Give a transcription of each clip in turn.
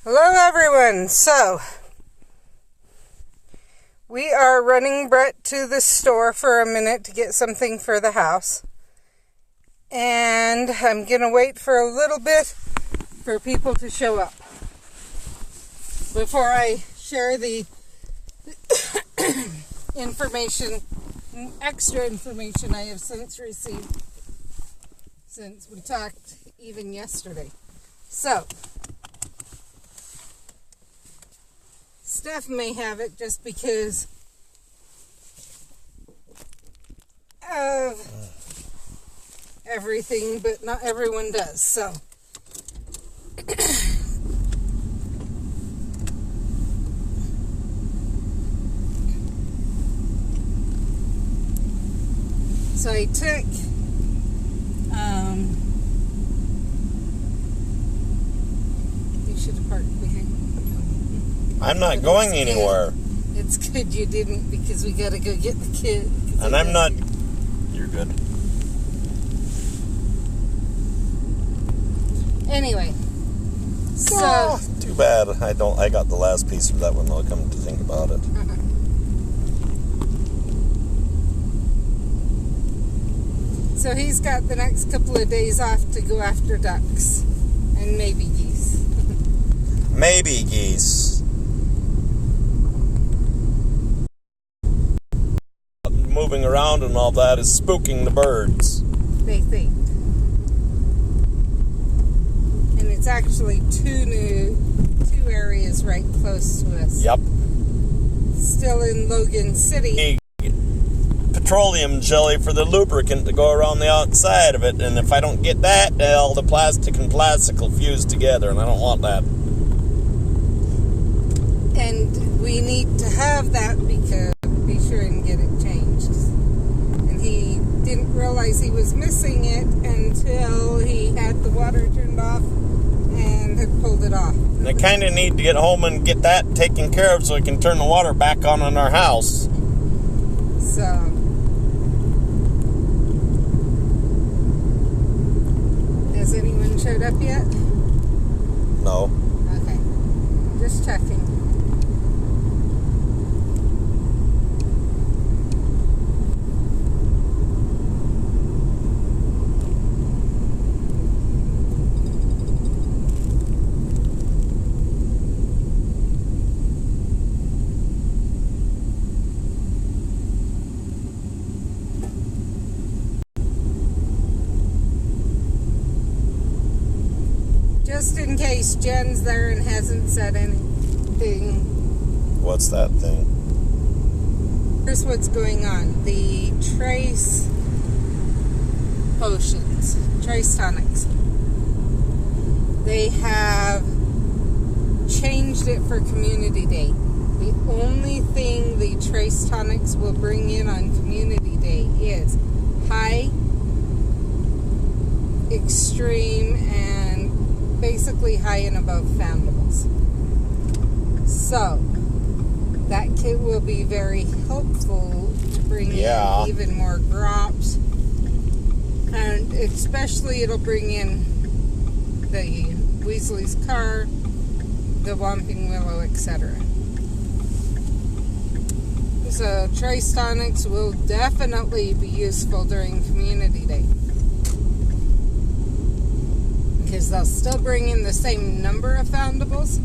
Hello everyone. So, we are running Brett to the store for a minute to get something for the house. And I'm going to wait for a little bit for people to show up before I share the extra information I have since received since we talked even yesterday. So, Steph may have it just because of everything, but not everyone does. So, I took you should have parked behind. I'm not going anywhere. It's good you didn't, because we got to go get the kid. And I'm not... You're good. Anyway. So... Too bad. I got the last piece of that one, though, come to think about it. So he's got the next couple of days off to go after ducks. And maybe geese. Maybe geese. Moving around and all that is spooking the birds. They think. And it's actually two areas right close to us. Yep. Still in Logan City. Petroleum jelly for the lubricant to go around the outside of it, and if I don't get that, all the plastic and plastic will fuse together, and I don't want that. And we need to have that because be sure and get it changed. And he didn't realize he was missing it until he had the water turned off and had pulled it off. And I kind of need to get home and get that taken care of so I can turn the water back on in our house. So... has anyone showed up yet? No. Okay. Just checking. Just in case Jen's there and hasn't said anything. What's that thing? Here's what's going on. The trace potions, trace tonics, they have changed it for Community Day. The only thing the trace tonics will bring in on Community Day is high, extreme, and basically high and above foundables. So that kit will be very helpful to bring in even more drops, and especially it'll bring in the Weasley's car, the Whomping Willow, etc. So trace tonics will definitely be useful during Community Day, because they'll still bring in the same number of foundables.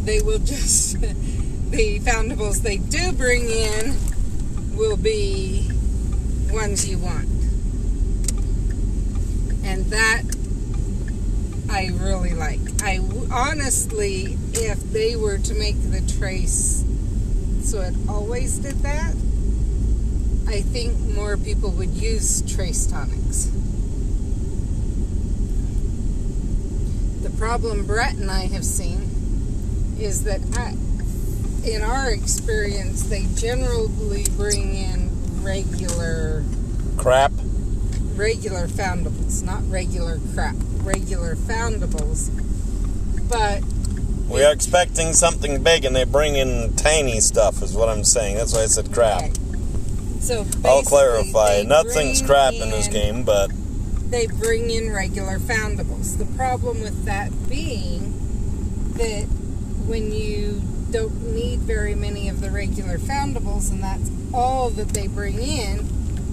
They will just, the foundables they do bring in will be ones you want. And that I really like. Honestly, if they were to make the trace so it always did that, I think more people would use trace tonics. The problem Brett and I have seen is that in our experience, they generally bring in regular foundables, not regular crap, regular foundables. But we are expecting something big, and they bring in tiny stuff, is what I'm saying. That's why I said crap. Okay. So I'll clarify. Nothing's crap in this game, but they bring in regular foundables. The problem with that being that when you don't need very many of the regular foundables and that's all that they bring in,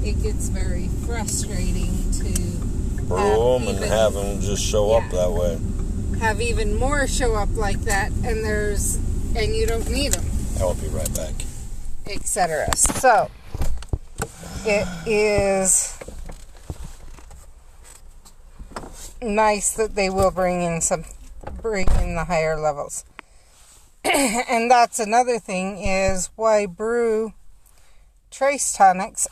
it gets very frustrating to broom and have them just show up that way. Have even more show up like that, and you don't need them. I'll be right back. Etc. So it is nice that they will bring in the higher levels. And that's another thing, is why brew trace tonics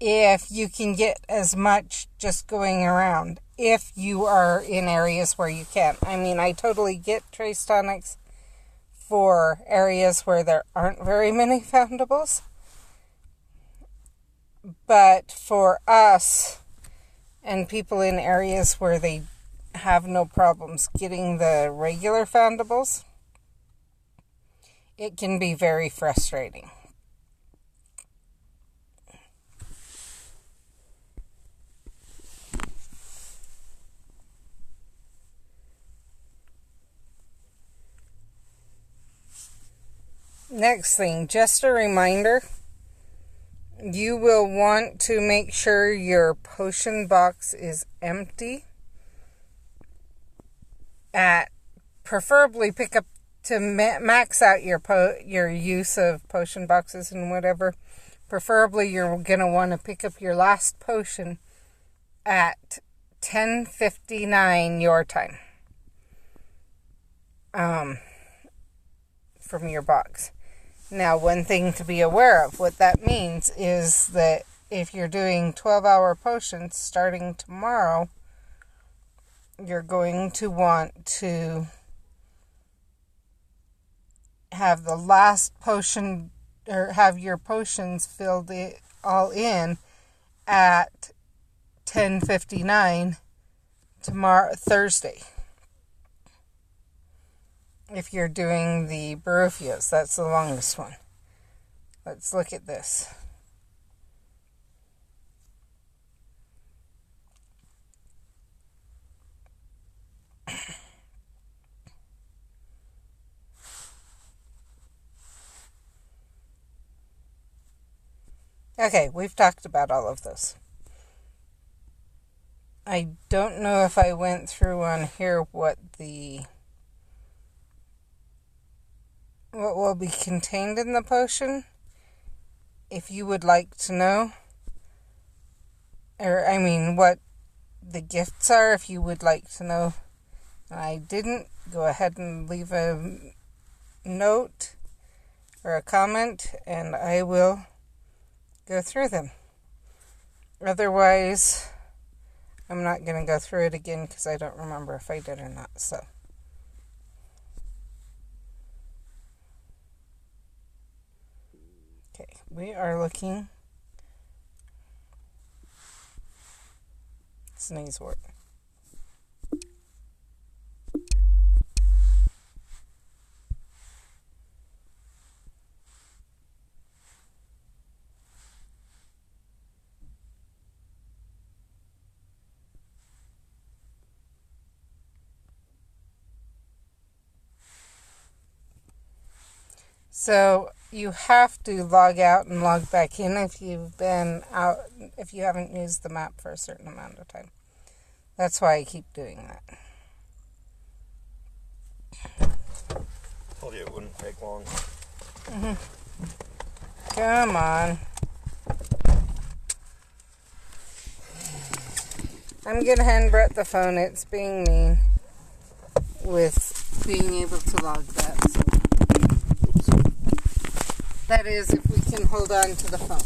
if you can get as much just going around, if you are in areas where you can. I mean, I totally get trace tonics for areas where there aren't very many foundables, but for us and people in areas where they have no problems getting the regular foundables, it can be very frustrating. Next thing, just a reminder, you will want to make sure your potion box is empty. Preferably pick up to max out your use of potion boxes and whatever. Preferably you're going to want to pick up your last potion at 10:59 your time. From your box. Now, one thing to be aware of, what that means is that if you're doing 12-hour potions starting tomorrow, you're going to want to have the last potion, or have your potions filled all in at 10:59 tomorrow, Thursday. If you're doing the Barufios, that's the longest one. Let's look at this. Okay, we've talked about all of those. I don't know if I went through on here what will be contained in the potion. If you would like to know, what the gifts are, if you would like to know. I didn't. Go ahead and leave a note or a comment, and I will go through them. Otherwise, I'm not going to go through it again because I don't remember if I did or not. So, okay, we are looking. Sneeze word. So you have to log out and log back in if you've been out, if you haven't used the map for a certain amount of time. That's why I keep doing that. Told you it wouldn't take long. Come on. I'm going to hand Brett the phone. It's being mean with being able to log that. So. That is, if we can hold on to the phone.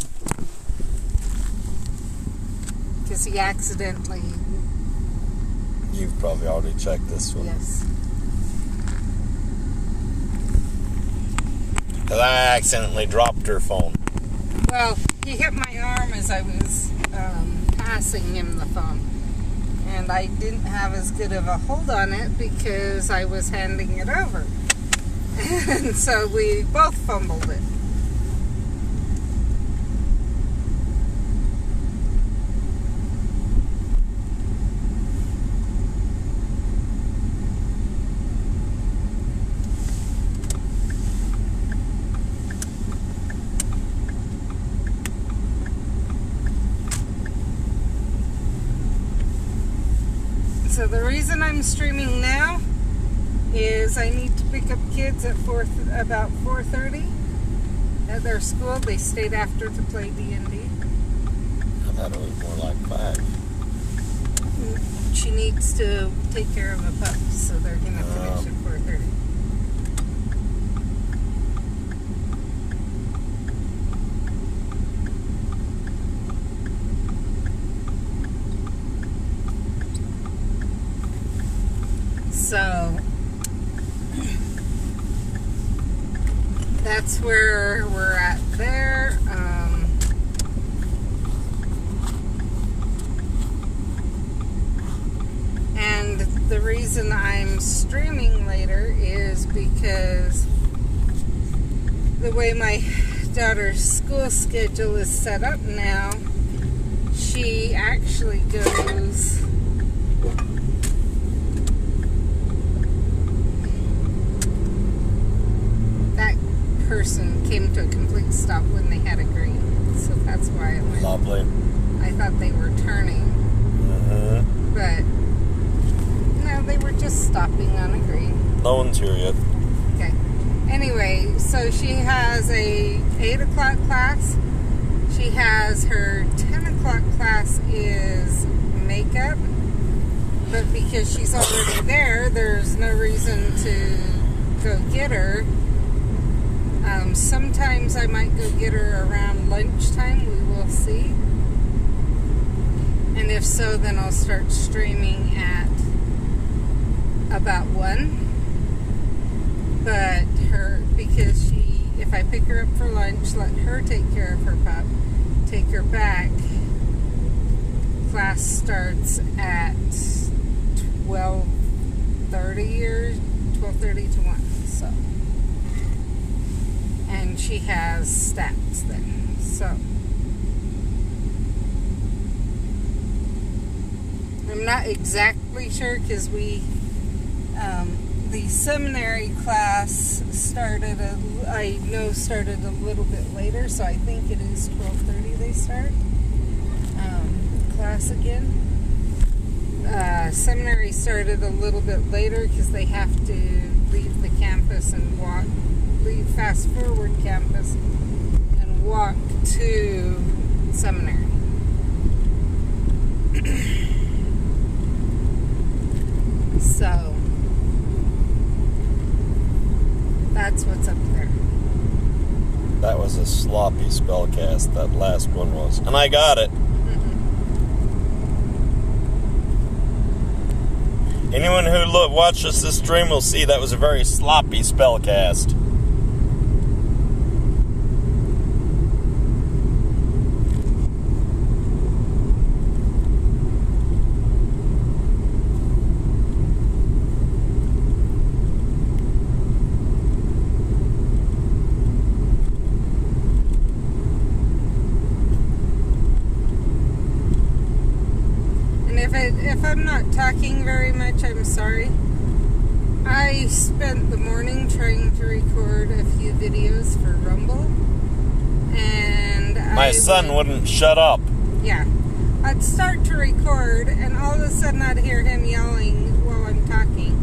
Because he accidentally... You've probably already checked this one. Yes. Because I accidentally dropped her phone. Well, he hit my arm as I was passing him the phone. And I didn't have as good of a hold on it because I was handing it over. And so we both fumbled it. So the reason I'm streaming now is I need to pick up kids at about 4:30 at their school. They stayed after to play D&D. I thought it was more like 5. She needs to take care of a pup, so they're going to finish at 4:30. So that's where we're at there. And the reason I'm streaming later is because the way my daughter's school schedule is set up now, she actually goes... person came to a complete stop when they had a green, so that's why I went. Lovely. I thought they were turning, but no, they were just stopping on a green. No one's here yet. Okay. Anyway, so she has a 8 o'clock class. She has her 10 o'clock class is makeup, but because she's already there, there's no reason to go get her. Sometimes I might go get her around lunchtime. We will see. And if so, then I'll start streaming at about 1. But because if I pick her up for lunch, let her take care of her pup, take her back, class starts at 12:30 or 12:30 to 1. So. And she has stats then. So I'm not exactly sure because the seminary class started a little bit later, so I think it is 12:30 they start class again. Seminary started a little bit later because they have to leave the campus and leave fast forward campus and walk to seminary. So that's what's up there. That was a sloppy spellcast, that last one was. And I got it. Anyone who watches this stream will see that was a very sloppy spellcast. If I'm not talking very much, I'm sorry. I spent the morning trying to record a few videos for Rumble, and my son wouldn't shut up. Yeah. I'd start to record, and all of a sudden I'd hear him yelling while I'm talking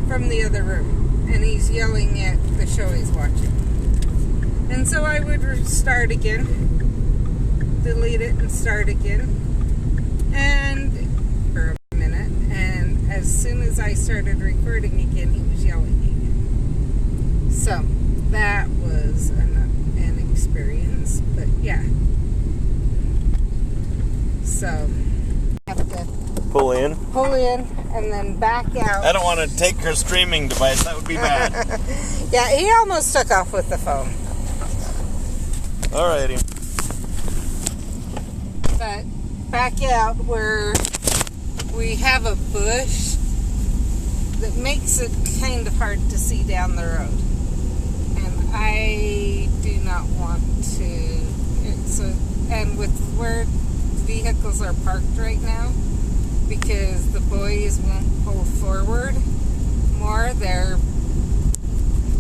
from the other room, and he's yelling at the show he's watching. And so I would start again, delete it and start again, and for a minute, and as soon as I started recording again, he was yelling again. So that was an experience, but yeah. So have to pull in, and then back out. I don't want to take her streaming device. That would be bad. Yeah, he almost took off with the phone. Alrighty. But back out where we have a bush that makes it kind of hard to see down the road, and I do not want to. And with where vehicles are parked right now, because the boys won't pull forward more,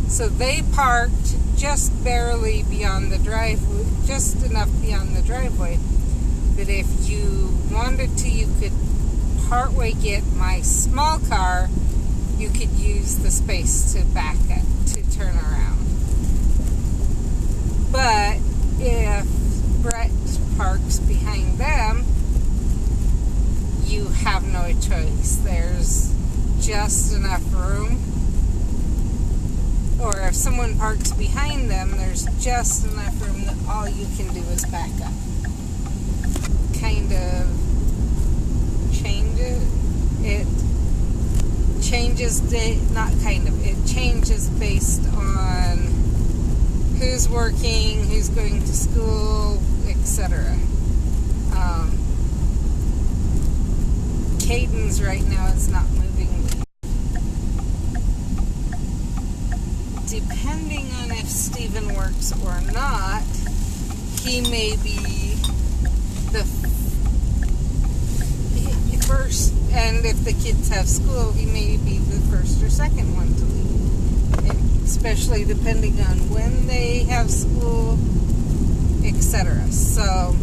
so they parked just barely beyond the driveway, just enough beyond the driveway that if you wanted to, you could partway get my small car, you could use the space to back it, to turn around. But if Brett parks behind them, you have no choice. There's just enough room. Or if someone parks behind them, there's just enough room that all you can do is back up. Kind of changes. It changes, it changes based on who's working, who's going to school, etc. Caden's right now is not moving. Depending on if Stephen works or not, he may be the first, and if the kids have school, he may be the first or second one to leave, especially depending on when they have school, etc. So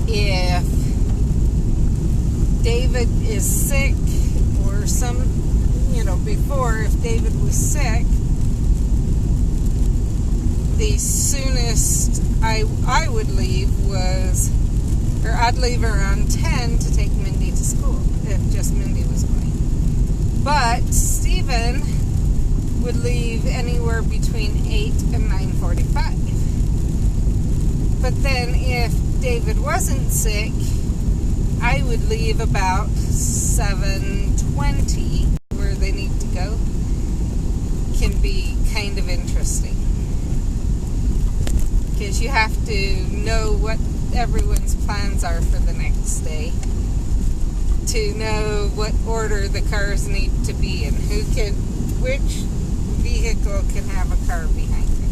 if David is sick, or before, if David was sick, the soonest I would leave I'd leave around 10 to take Mindy to school, if just Mindy was going. But Stephen would leave anywhere between 8 and 9:45. But then if David wasn't sick, I would leave about 7:20. Where they need to go can be kind of interesting, because you have to know what everyone's plans are for the next day, to know what order the cars need to be in, which vehicle can have a car behind it.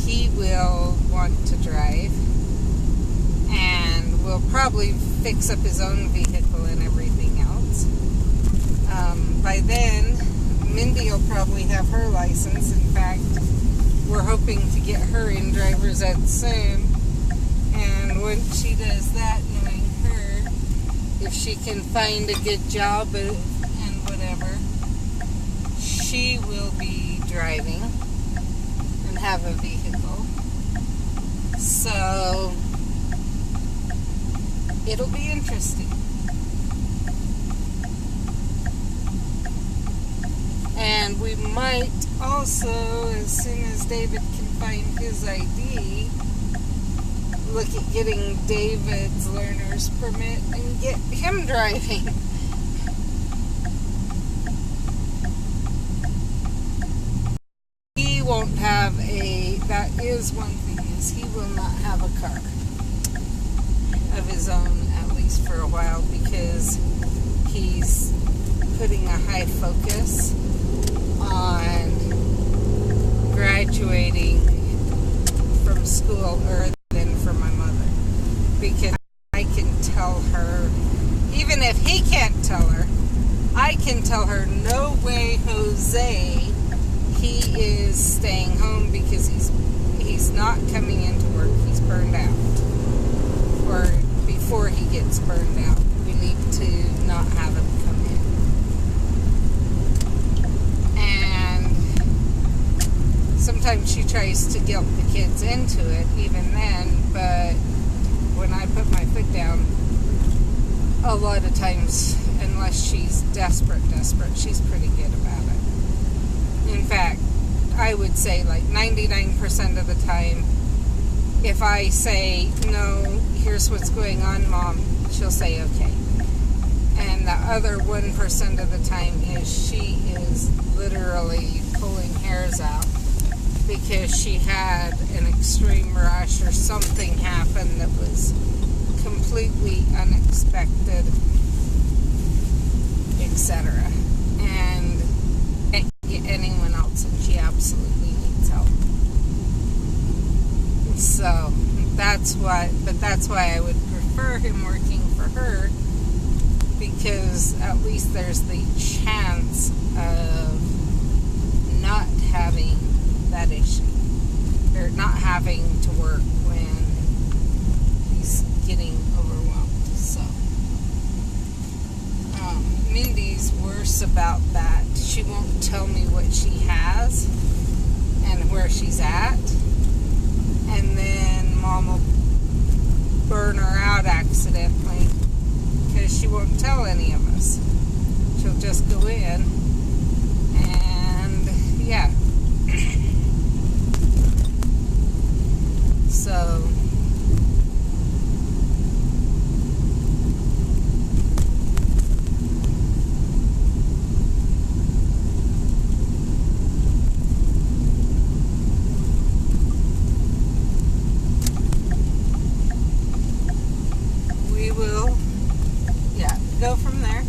He will want to drive, and will probably fix up his own vehicle and everything else. By then, Mindy will probably have her license. In fact, we're hoping to get her in driver's ed soon. And when she does that, knowing her, if she can find a good job and whatever, she will be driving and have a vehicle. So it'll be interesting. And we might also, as soon as David can find his ID, look at getting David's learner's permit and get him driving. He won't have that is one thing, is he will not have a car of his own, at least for a while, because he's putting a high focus on graduating from school early than for my mother, because I can tell her, even if he can't tell her, I can tell her, no way, Jose, he is staying home because he's not coming into work. He's burned out, or before he gets burned out, we need to not have him come in. And sometimes she tries to guilt the kids into it, even then, but when I put my foot down, a lot of times, unless she's desperate, she's pretty good about it. In fact, I would say like 99% of the time, if I say, no, here's what's going on, Mom, she'll say okay. And the other 1% of the time is she is literally pulling hairs out because she had an extreme rush or something happened that was completely unexpected, etc. And can't get anyone else, and she absolutely needs help. So that's why I would prefer him working for her, because at least there's the chance of not having that issue, or not having to work when he's getting about that. She won't tell me what she has and where she's at. And then Mom will burn her out accidentally because she won't tell any of us. She'll just go in and yeah. So we will, yeah, go from there.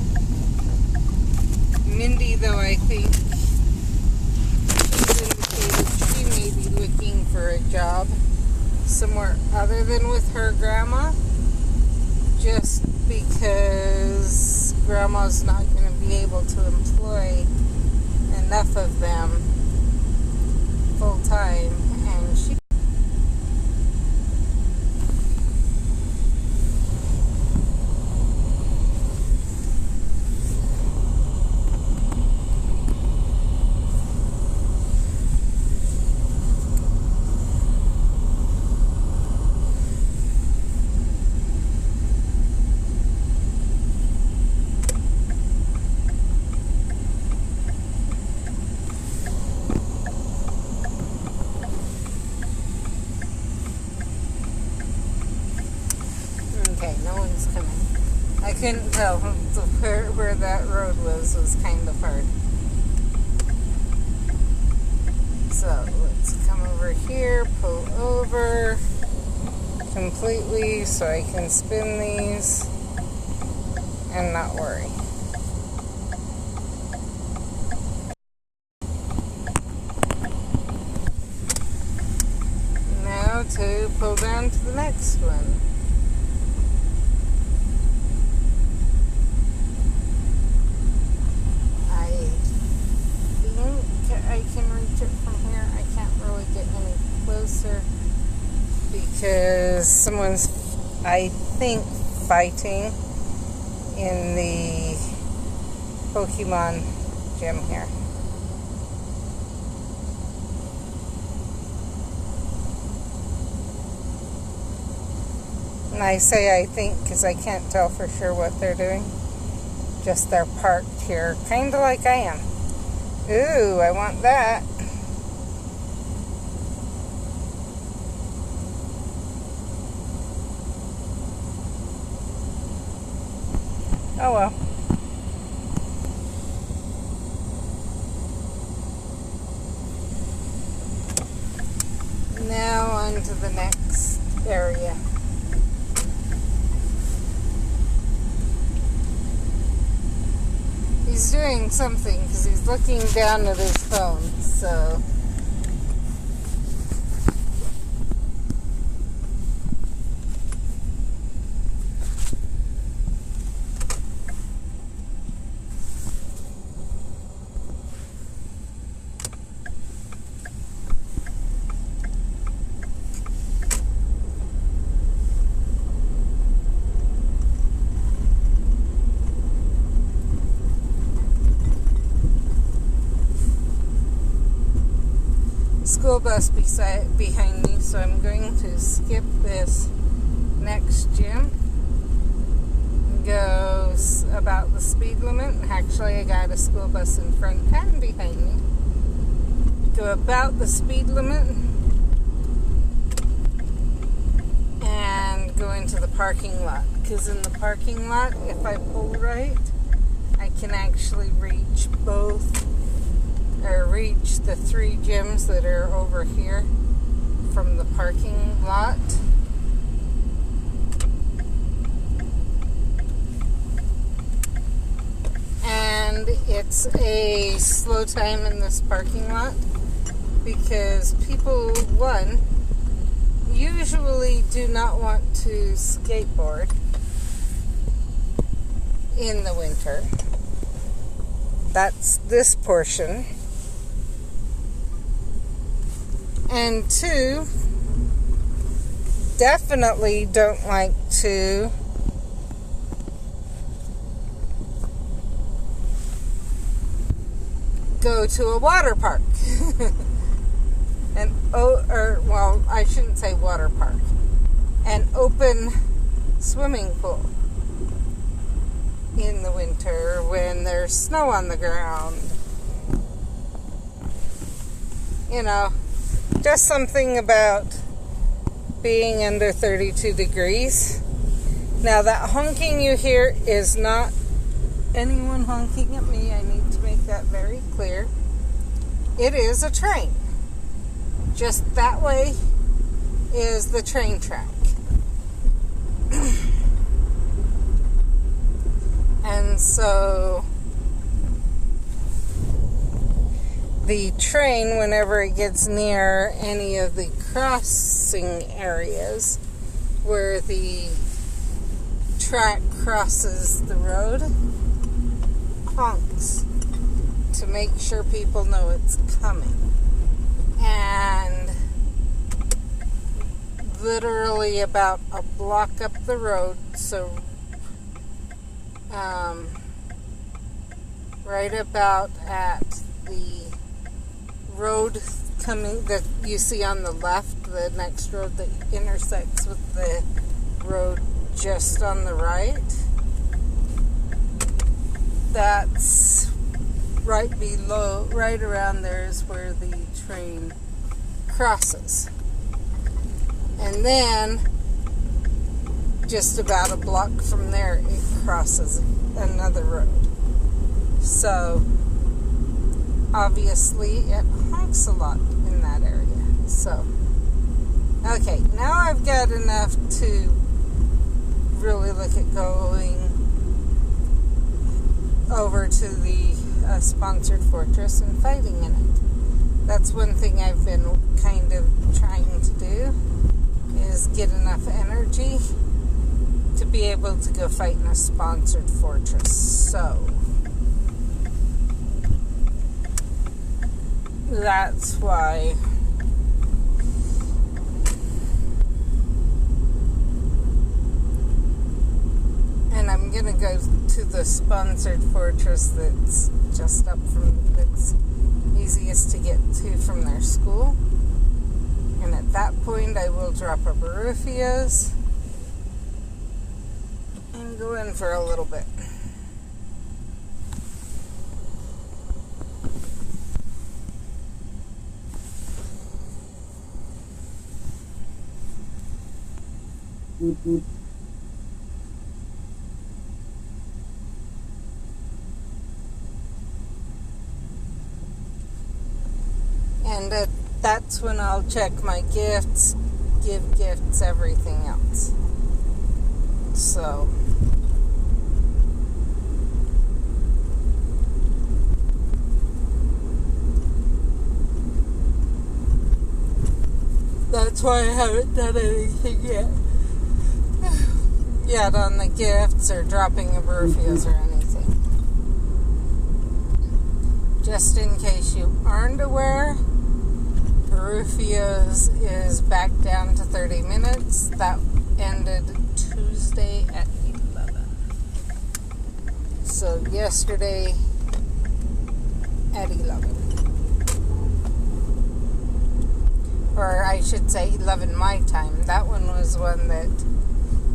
Mindy, though, I think she's indicated she may be looking for a job somewhere other than with her grandma, just because grandma's not going to be able to employ enough of them full time, and she no one's coming. I couldn't tell where that road was kind of hard. So let's come over here, pull over completely so I can spin these and not worry. Now to pull down to the next one. I can reach it from here. I can't really get any closer because someone's, I think, fighting in the Pokemon gym here. And I say I think because I can't tell for sure what they're doing. Just they're parked here, kind of like I am. Ooh, I want that. Oh well. Now on to the next area. He's doing something because he's looking down at his phone, so. School bus behind me, so I'm going to skip this next gym. Goes about the speed limit. Actually, I got a school bus in front and behind me. Go about the speed limit and go into the parking lot. Because in the parking lot, if I pull right, I can actually reach reach the 3 gyms that are over here from the parking lot. And it's a slow time in this parking lot because people, one, usually do not want to skateboard in the winter. That's this portion. And 2, definitely don't like to go to a water park. I shouldn't say water park. An open swimming pool in the winter when there's snow on the ground. You know, just something about being under 32 degrees. Now, that honking you hear is not anyone honking at me. I need to make that very clear. It is a train. Just that way is the train track. And so the train, whenever it gets near any of the crossing areas where the track crosses the road, honks to make sure people know it's coming. And literally about a block up the road, so right about at the road coming that you see on the left, the next road that intersects with the road just on the right, that's right below, right around there is where the train crosses. And then just about a block from there it crosses another road. So obviously it honks a lot in that area. So okay, now I've got enough to really look at going over to the sponsored fortress and fighting in it. That's one thing I've been kind of trying to do, is get enough energy to be able to go fight in a sponsored fortress. So that's why and I'm gonna go to the sponsored fortress that's just up from, that's easiest to get to from their school. And at that point I will drop a Barufia's and go in for a little bit. And that's when I'll check my gifts, give gifts, everything else. So that's why I haven't done anything yet. Yet on the gifts or dropping a Barufia's or anything. Just in case you aren't aware, Barufia's is back down to 30 minutes. That ended Tuesday at 11. So yesterday at 11. Or I should say 11 my time. That one was one that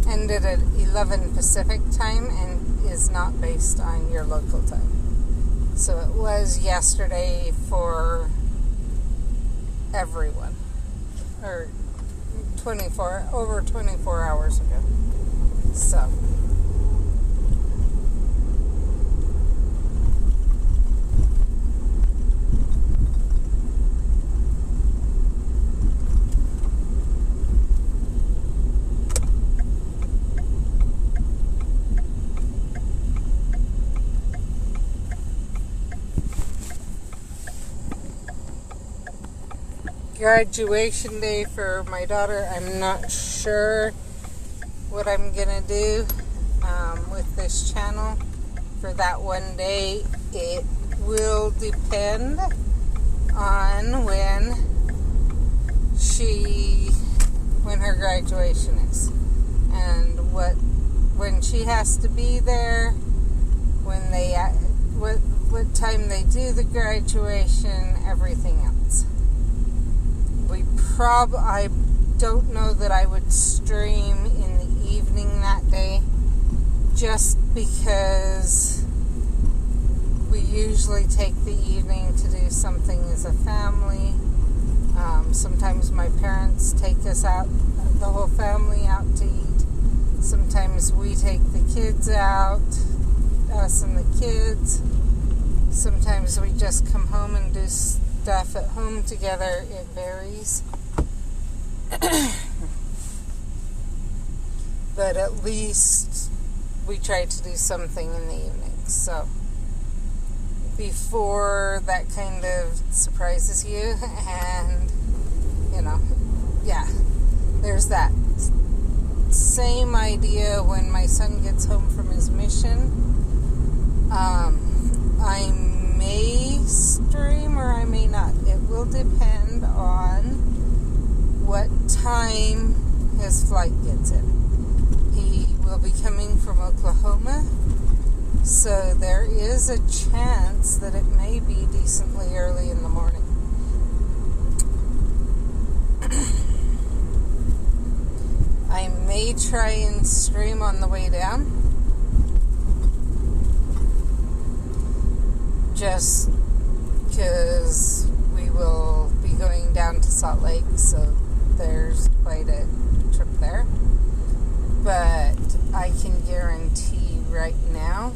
ended at 11 Pacific time and is not based on your local time. So it was yesterday for everyone, or over 24 hours ago. So graduation day for my daughter. I'm not sure what I'm gonna do with this channel for that one day. It will depend on when her graduation is, and when she has to be there, what time they do the graduation, everything else. I don't know that I would stream in the evening that day, just because we usually take the evening to do something as a family. Sometimes my parents take us out, the whole family out to eat. Sometimes we take the kids out, us and the kids. Sometimes we just come home and do stuff at home together. It varies. But at least we try to do something in the evening. So before that kind of surprises you, and yeah, there's that. Same idea when my son gets home from his mission. I may stream or I may not. It will depend on what time his flight gets in. He will be coming from Oklahoma, so there is a chance that it may be decently early in the morning. I may try and stream on the way down, just because we will be going down to Salt Lake, so there's quite a trip there. But I can guarantee right now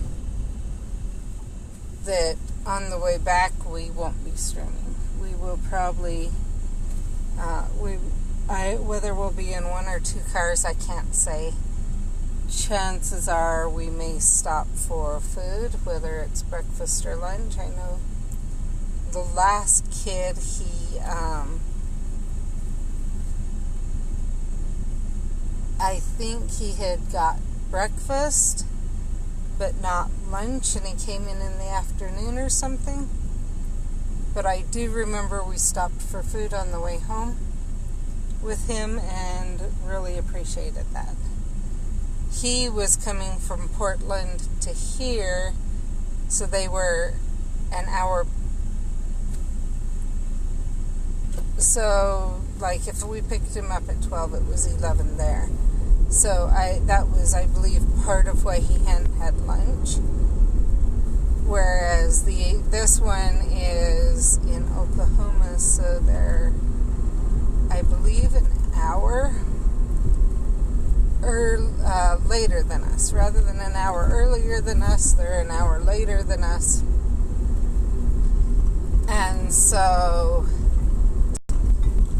that on the way back we won't be streaming. We will probably whether we'll be in one or two cars, I can't say. Chances are we may stop for food, whether it's breakfast or lunch. I know the last kid, I think he had got breakfast, but not lunch, and he came in the afternoon or something. But I do remember we stopped for food on the way home with him and really appreciated that. He was coming from Portland to here, so they were an hour. So, like, if we picked him up at 12, it was 11 there. So that was, I believe, part of why he hadn't had lunch. Whereas this one is in Oklahoma, so they're, I believe, an hour later than us. Rather than an hour earlier than us, they're an hour later than us. And so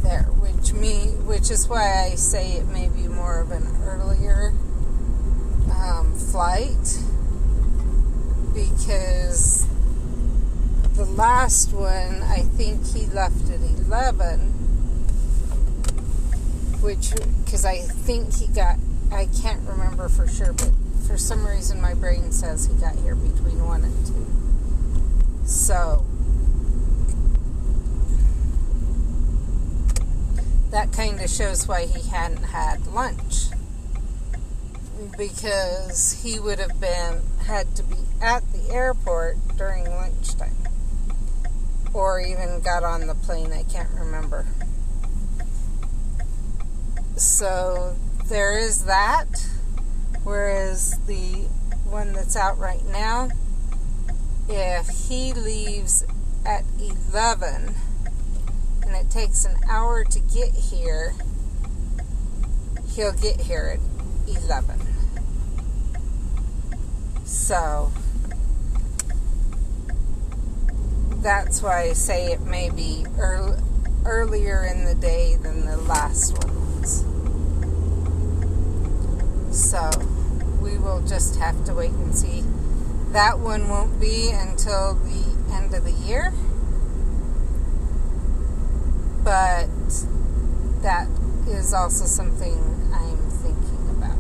there, which is why I say it may be more of an earlier flight, because the last one, I think he left at 11, because I think he got, I can't remember for sure, but for some reason my brain says he got here between 1 and 2. So that kind of shows why he hadn't had lunch, because he would have had to be at the airport during lunchtime, or even got on the plane. I can't remember. So there is that. Whereas the one that's out right now, if he leaves at 11 and it takes an hour to get here, he'll get here at 11. So that's why I say it may be earlier in the day than the last one was. So we will just have to wait and see. That one won't be until the end of the year, but that is also something I'm thinking about.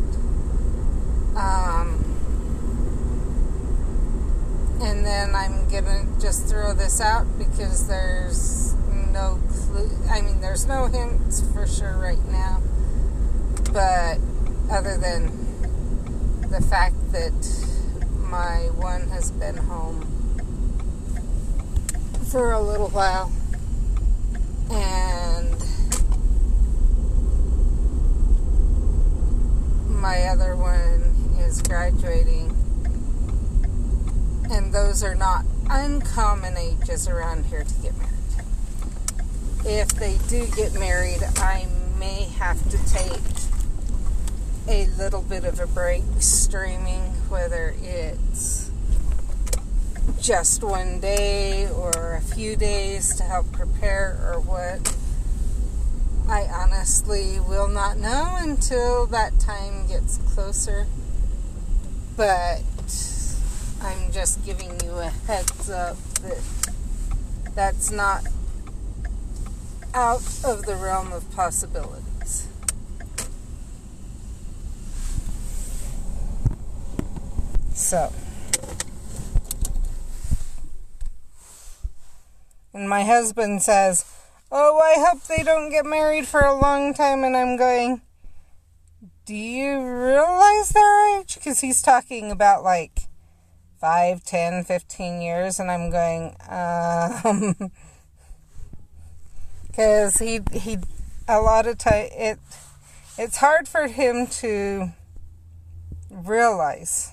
And then I'm gonna just throw this out because there's no clue. I mean, there's no hints for sure right now, but other than the fact that my one has been home for a little while. And my other one is graduating. And those are not uncommon ages around here to get married. If they do get married, I may have to take a little bit of a break streaming, whether it's just one day or a few days to help prepare or what. I honestly will not know until that time gets closer, but I'm just giving you a heads up that that's not out of the realm of possibilities. So, and my husband says, "Oh, I hope they don't get married for a long time," and I'm going, "Do you realize their age?" Because he's talking about like 5, 10, 15 years, and I'm going, because he a lot of time it's hard for him to realize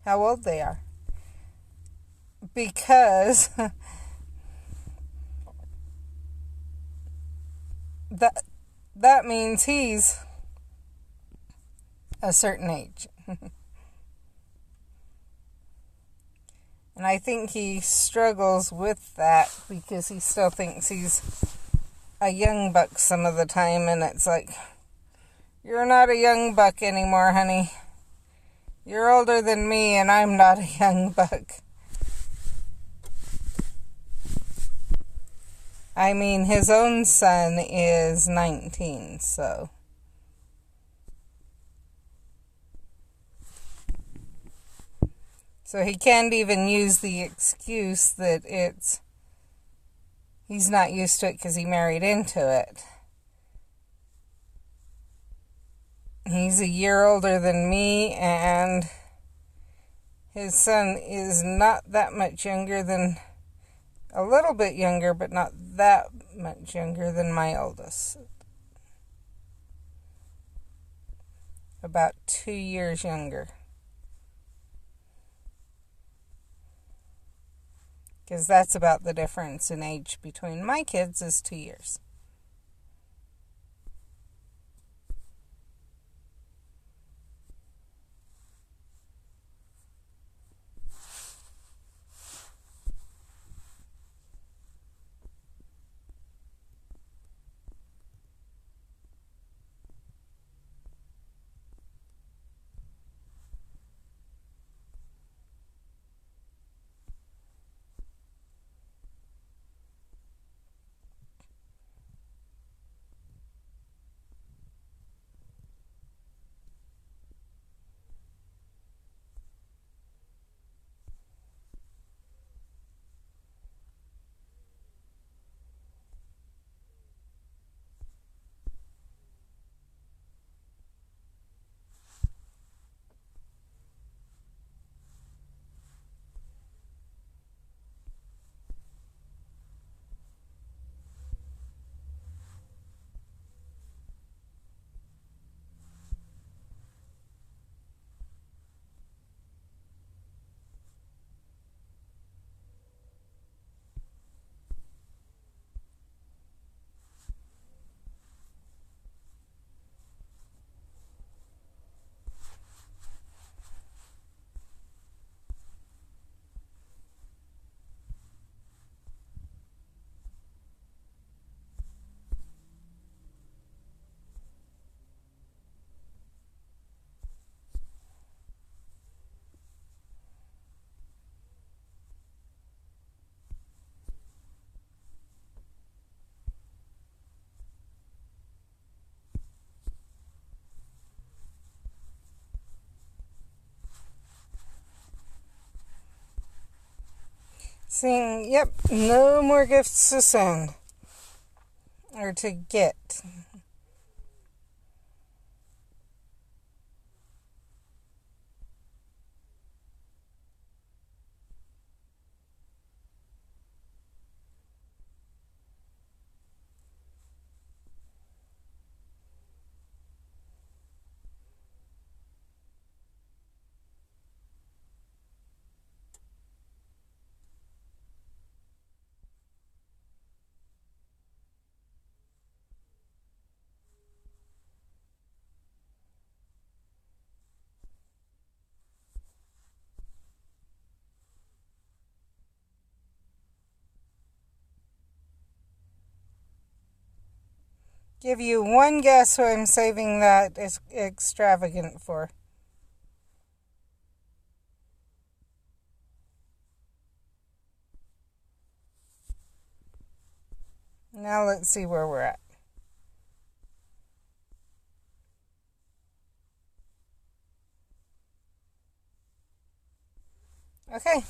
how old they are, because that means he's a certain age. And I think he struggles with that because he still thinks he's a young buck some of the time, and it's like, you're not a young buck anymore, honey. You're older than me, and I'm not a young buck. I mean, his own son is 19, so. So he can't even use the excuse that he's not used to it because he married into it. He's a year older than me, and his son is not that much younger than, a little bit younger, but not that much younger than my oldest. About 2 years younger. Because that's about the difference in age between my kids is 2 years. Saying, yep, no more gifts to send. Or to get. give you one guess who I'm saving that is extravagant for. Now let's see where we're at. Okay.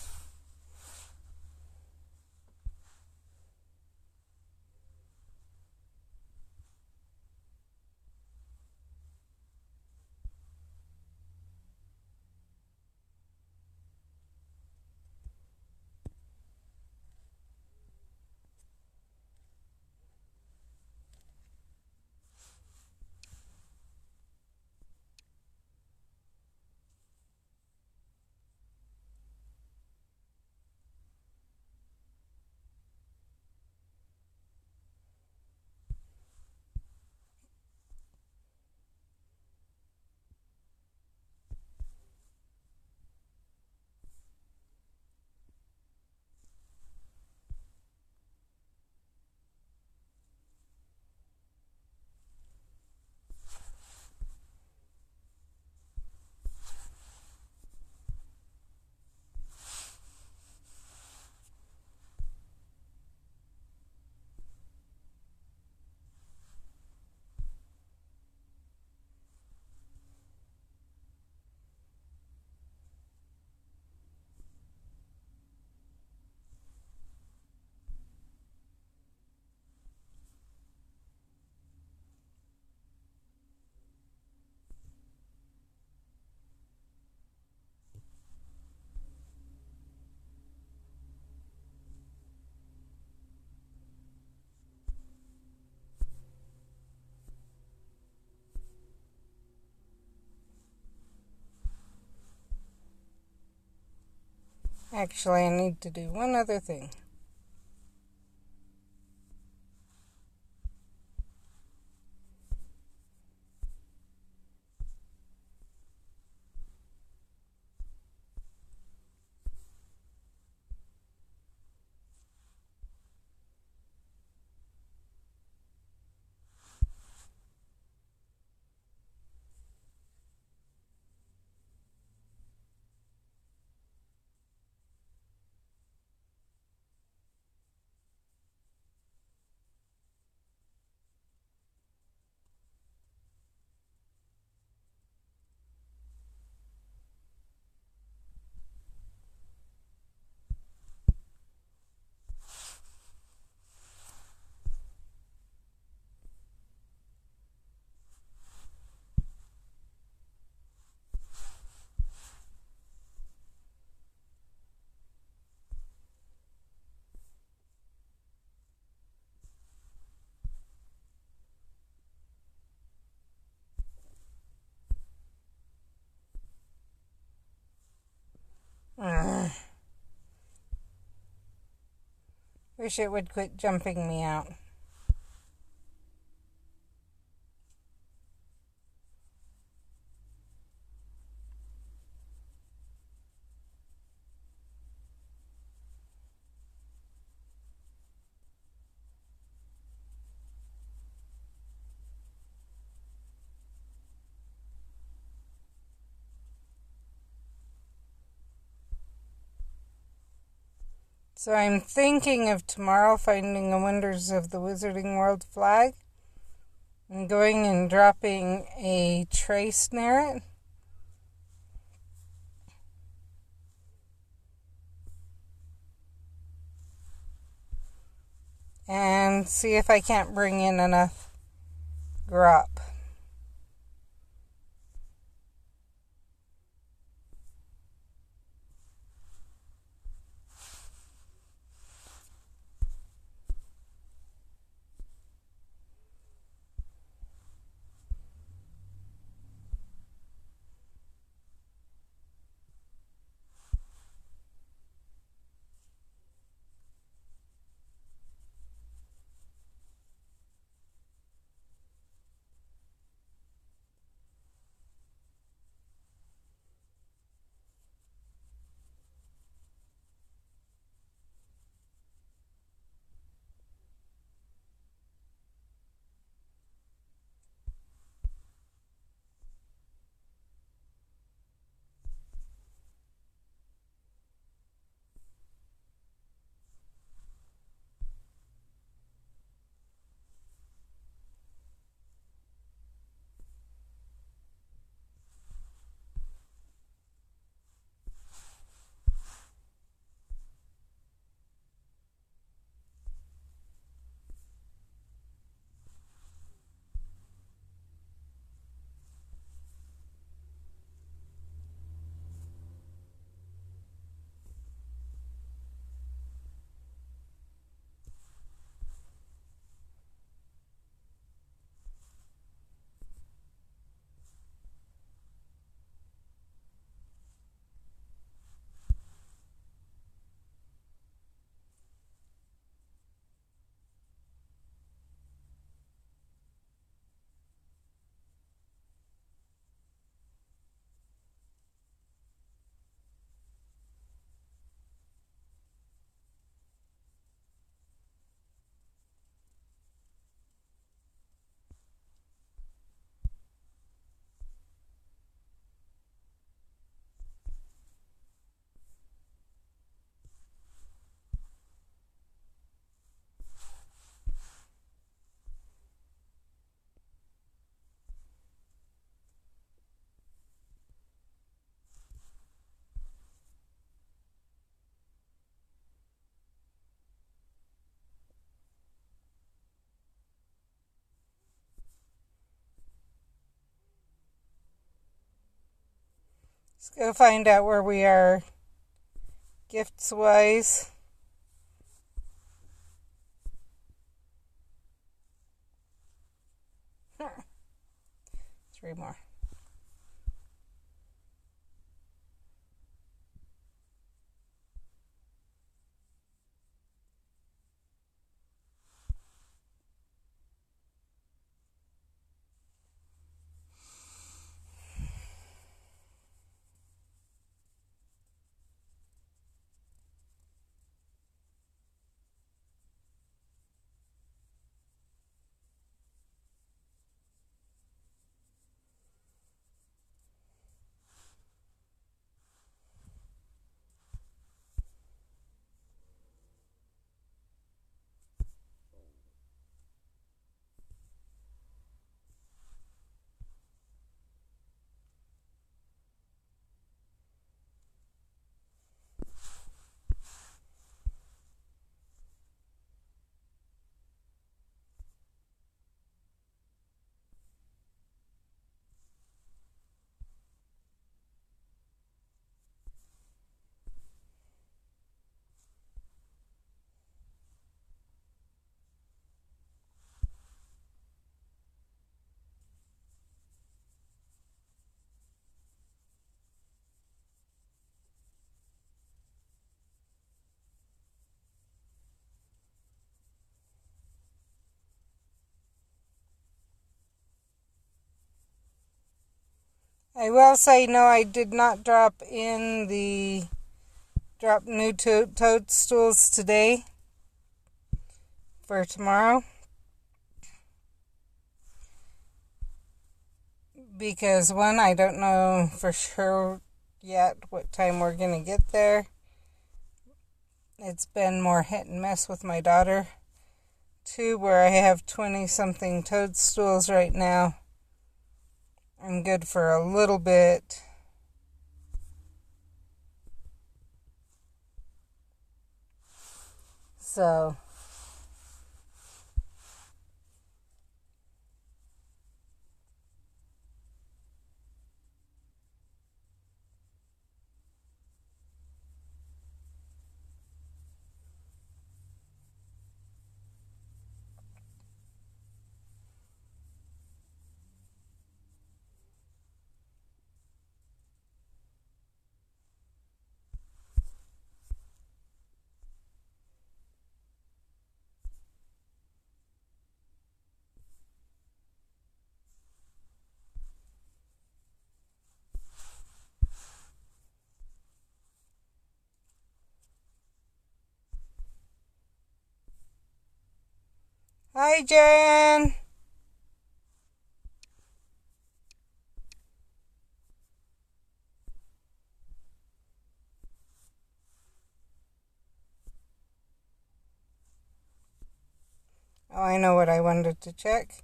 Actually, I need to do one other thing. Wish it would quit jumping me out. So I'm thinking of tomorrow finding a Wonders of the Wizarding World flag and going and dropping a trace near it. And see if I can't bring in enough grop. Let's go find out where we are gifts-wise. 3 more. I will say, no, I did not drop new toadstools today for tomorrow, because one, I don't know for sure yet what time we're going to get there. It's been more hit and miss with my daughter. 2, where I have 20-something toadstools right now. I'm good for a little bit. So, hi, Jen. Oh, I know what I wanted to check.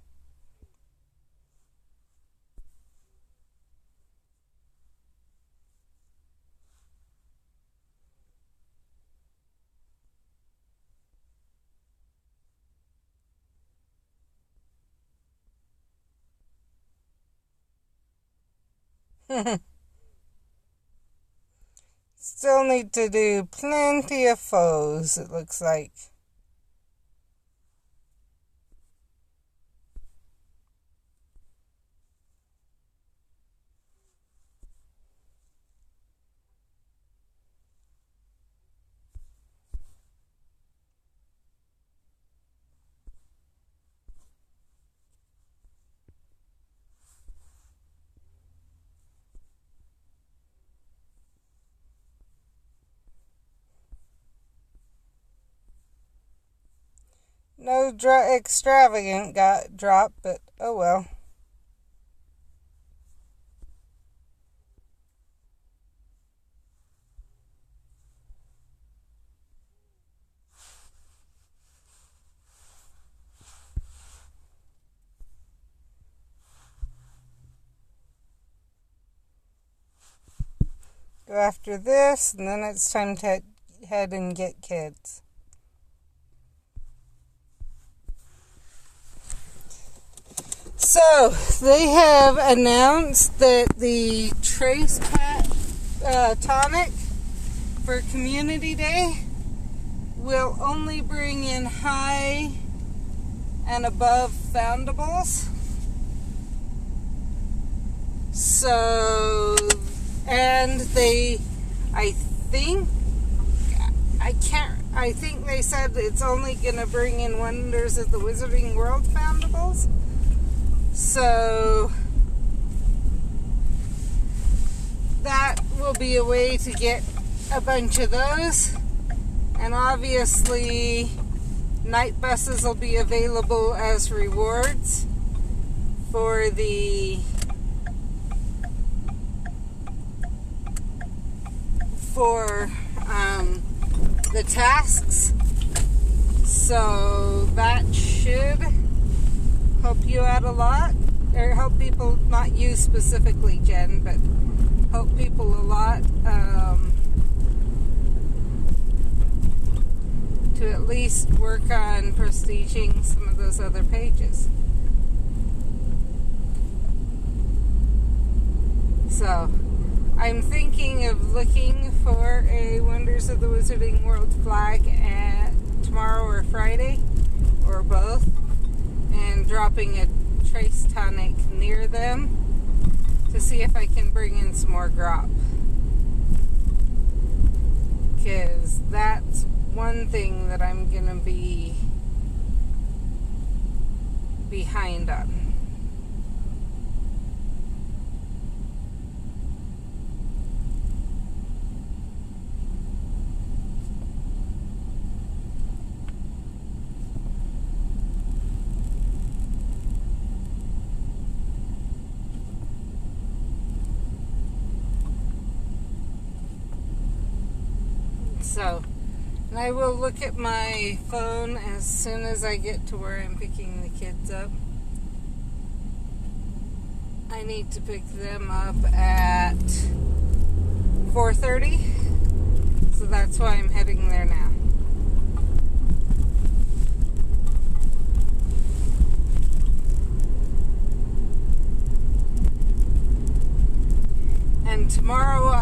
Still need to do plenty of foes, it looks like. No extravagant got dropped, but oh well. Go after this, and then it's time to head and get kids. So, they have announced that the Trace Pack tonic for Community Day will only bring in high and above foundables. So, and I think they said it's only going to bring in Wonders of the Wizarding World foundables. So, that will be a way to get a bunch of those. And obviously, night buses will be available as rewards for the tasks. So that should help you out a lot, or help people, not you specifically, Jen, but help people a lot to at least work on prestiging some of those other pages. So I'm thinking of looking for a Wonders of the Wizarding World flag at tomorrow or Friday, or both, and dropping a trace tonic near them to see if I can bring in some more grop. Because that's one thing that I'm going to be behind on. So, and I will look at my phone as soon as I get to where I'm picking the kids up. I need to pick them up at 4:30, so that's why I'm heading there now. And tomorrow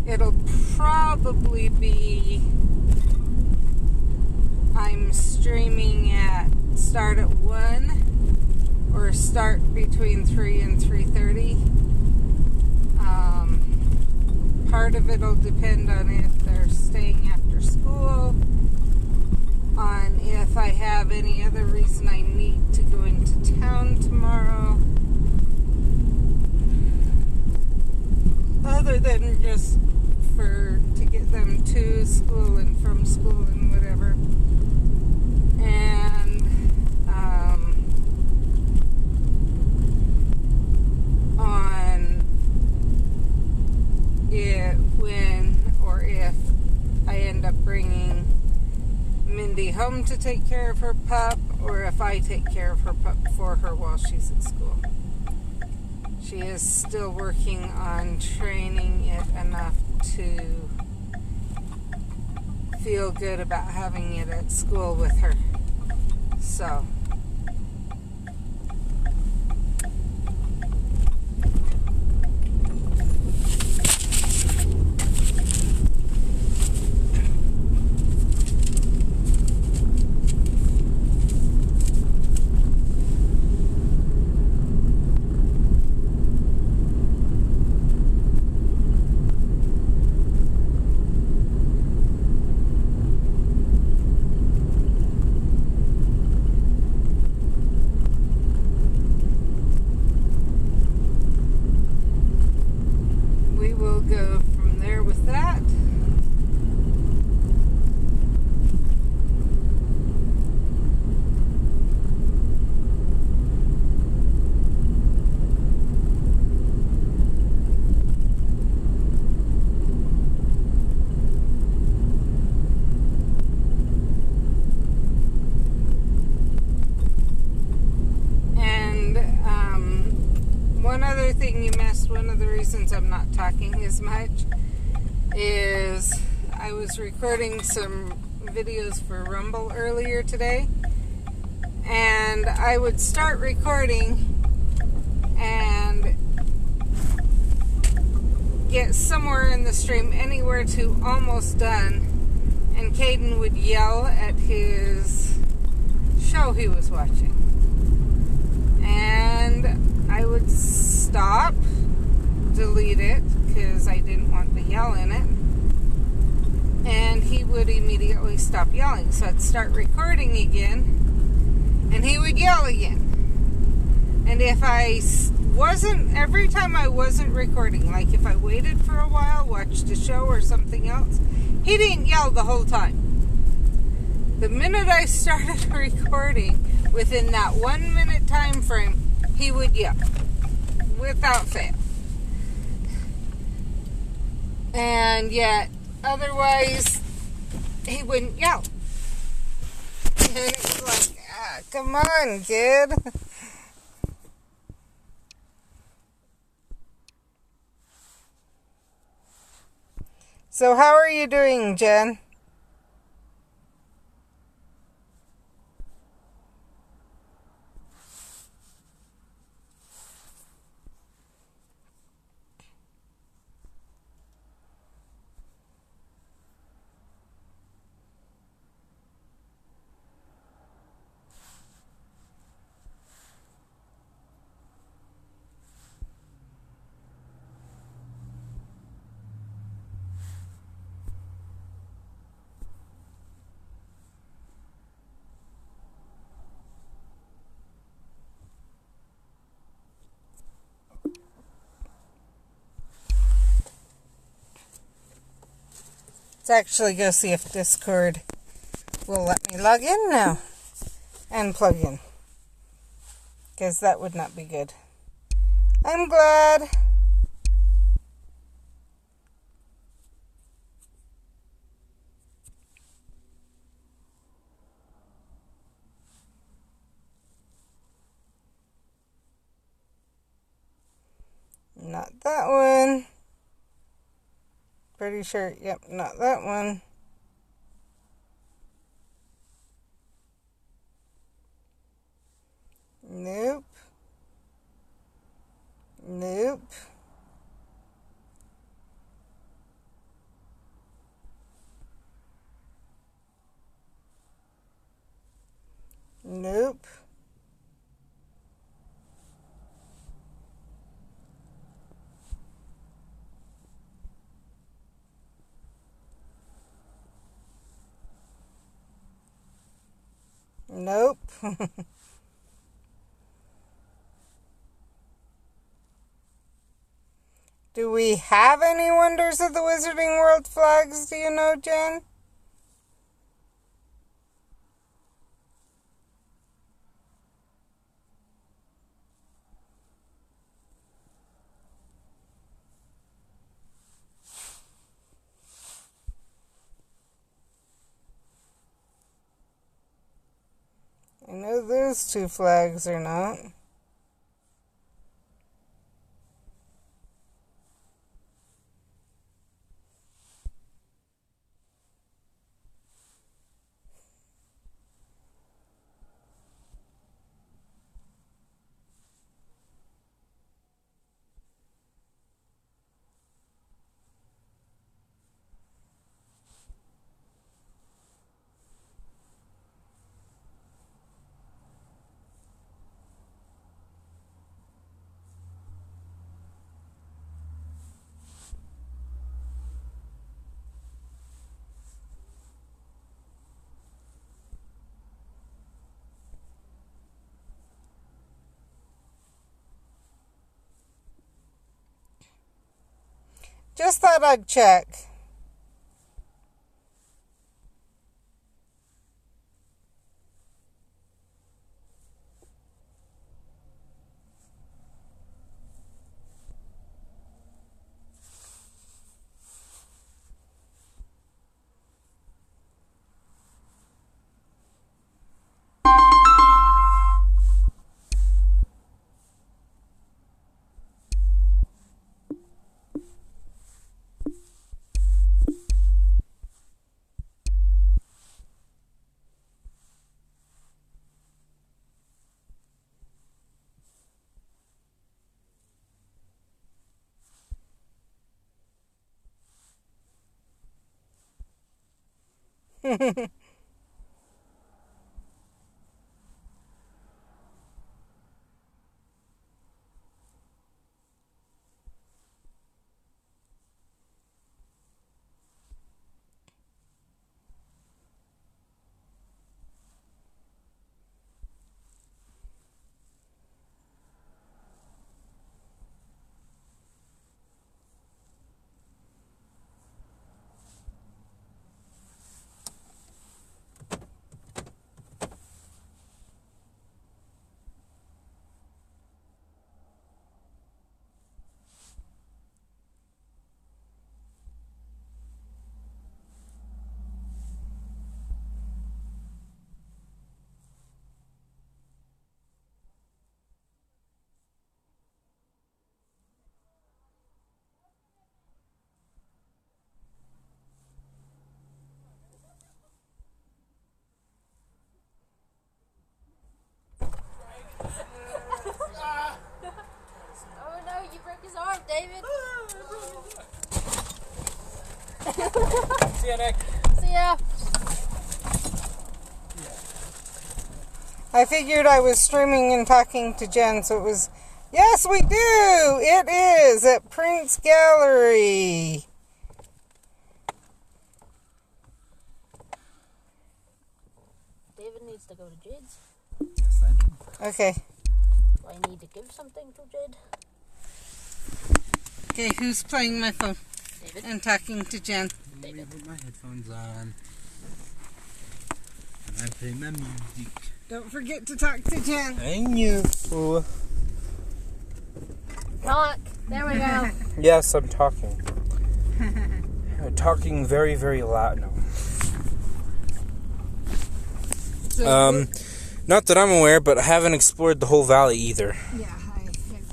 it'll probably be, I'm streaming start at 1 or start between 3 and 3:30. Part of it'll depend on if they're staying after school, on if I have any other reason I need to go into town tomorrow, other than just to get them to school and from school and whatever. And on when or if I end up bringing Mindy home to take care of her pup, or if I take care of her pup for her while she's at school. She is still working on training it enough to feel good about having it at school with her. So, go from there with that. One other thing you missed, one of the reasons I'm not talking as much, is I was recording some videos for Rumble earlier today, and I would start recording and somewhere in the stream, anywhere to almost done, and Caden would yell at his show he was watching. And I would stop, delete it, because I didn't want the yell in it. And he would immediately stop yelling. So I'd start recording again, and he would yell again. And if I every time I wasn't recording, like if I waited for a while, watched a show or something else, he didn't yell the whole time. The minute I started recording, within that 1 minute time frame, he would yell, without fail. And yet, otherwise, he wouldn't yell. And it's like, come on, kid. So how are you doing, Jen? Let's actually go see if Discord will let me log in now and plug in, because that would not be good. I'm glad. Not that one. Pretty sure, yep, not that one. Nope. Nope. Nope. Nope. Do we have any Wonders of the Wizarding World flags? Do you know, Jen? I know those two flags are not. Just thought I'd check. Oh no, you broke his arm, David. See ya, Nick. See ya. I figured I was streaming and talking to Jen, so it was... Yes, we do! It is at Prince Gallery. David needs to go to Jid's. Yes, I do. Okay. Do I need to give something to Jid? Okay, who's playing my phone David? and talking to Jen? Let me put my headphones on. And I play my music. Don't forget to talk to Jen. I knew. Talk. There we go. Yes, I'm talking. I'm talking very, very loud. No. So, Not that I'm aware, but I haven't explored the whole valley either. yeah, I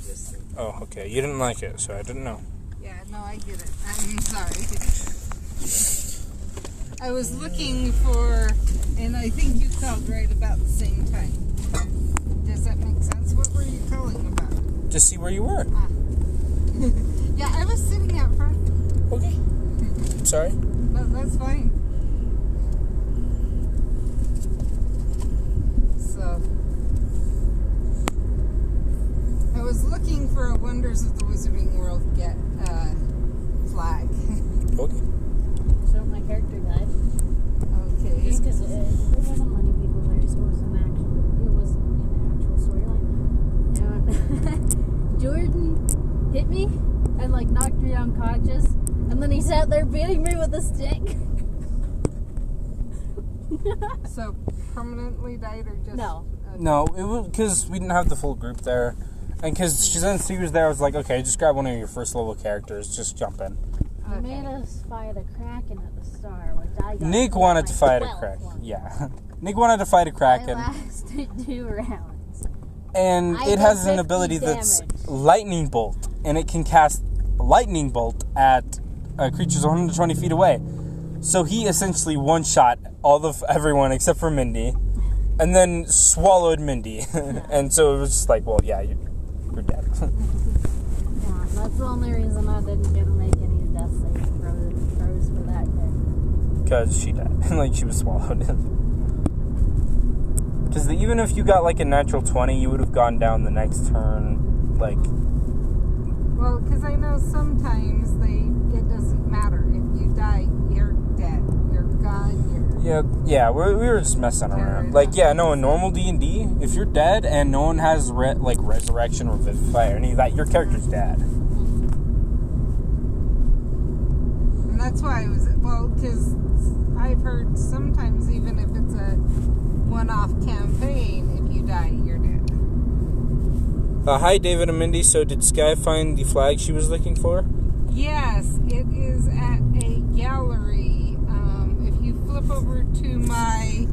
just... Oh, okay. You didn't like it, so I didn't know. Yeah, no, I get it. I'm sorry. I was looking for, and I think you called right about the same time. Does that make sense? What were you calling about? To see where you were. Yeah, I was sitting out front. Okay. I'm sorry. No, that's fine. So, I was looking for a Wonders of the Wizarding World flag. Okay. So my character died. Okay. Just because there wasn't many people there, so it was an actual storyline. And Jordan hit me and like knocked me unconscious, and then he sat there beating me with a stick. So, permanently died or just... No. No, it was because we didn't have the full group there. And because since he was there, I was like, okay, just grab one of your first level characters. Just jump in. He made us fight a kraken at the start, which I got. Nick wanted to fight a 12th kraken. one. Yeah. Nick wanted to fight a I kraken. lasted 2 rounds. And I it did has an 50 ability that's damage. lightning bolt. And it can cast lightning bolt at creatures 120 feet away. So he essentially one-shot everyone except for Mindy. And then swallowed Mindy. And so it was just like, well, yeah, you're dead. Yeah, that's the only reason I didn't get to make any death saving throws for that character. Because she died. Like, she was swallowed. Because even if you got, like, a natural 20, you would have gone down the next turn, like... Well, because I know sometimes it doesn't matter. If you die, you're dead. You're gone. Yeah, we were just messing around. Like, yeah, no, in normal D&D, if you're dead and no one has, resurrection or vivify or any of that, your character's dead. And that's why I was... Well, because I've heard sometimes even if it's a one-off campaign, if you die, you're dead. Hi, David and Mindy. So did Sky find the flag she was looking for? Yes, it is at a gallery. If you flip over to my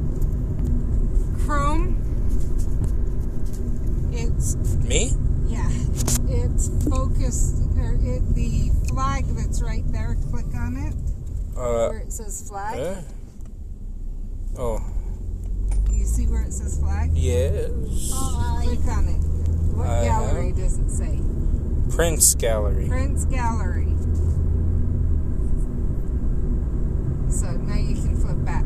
Chrome, it's... Me? Yeah, it's focused, the flag that's right there, click on it, where it says flag. Oh. You see where it says flag? Yes. Click on it. What gallery does it say? Prince Gallery. Prince Gallery. So now you can flip back.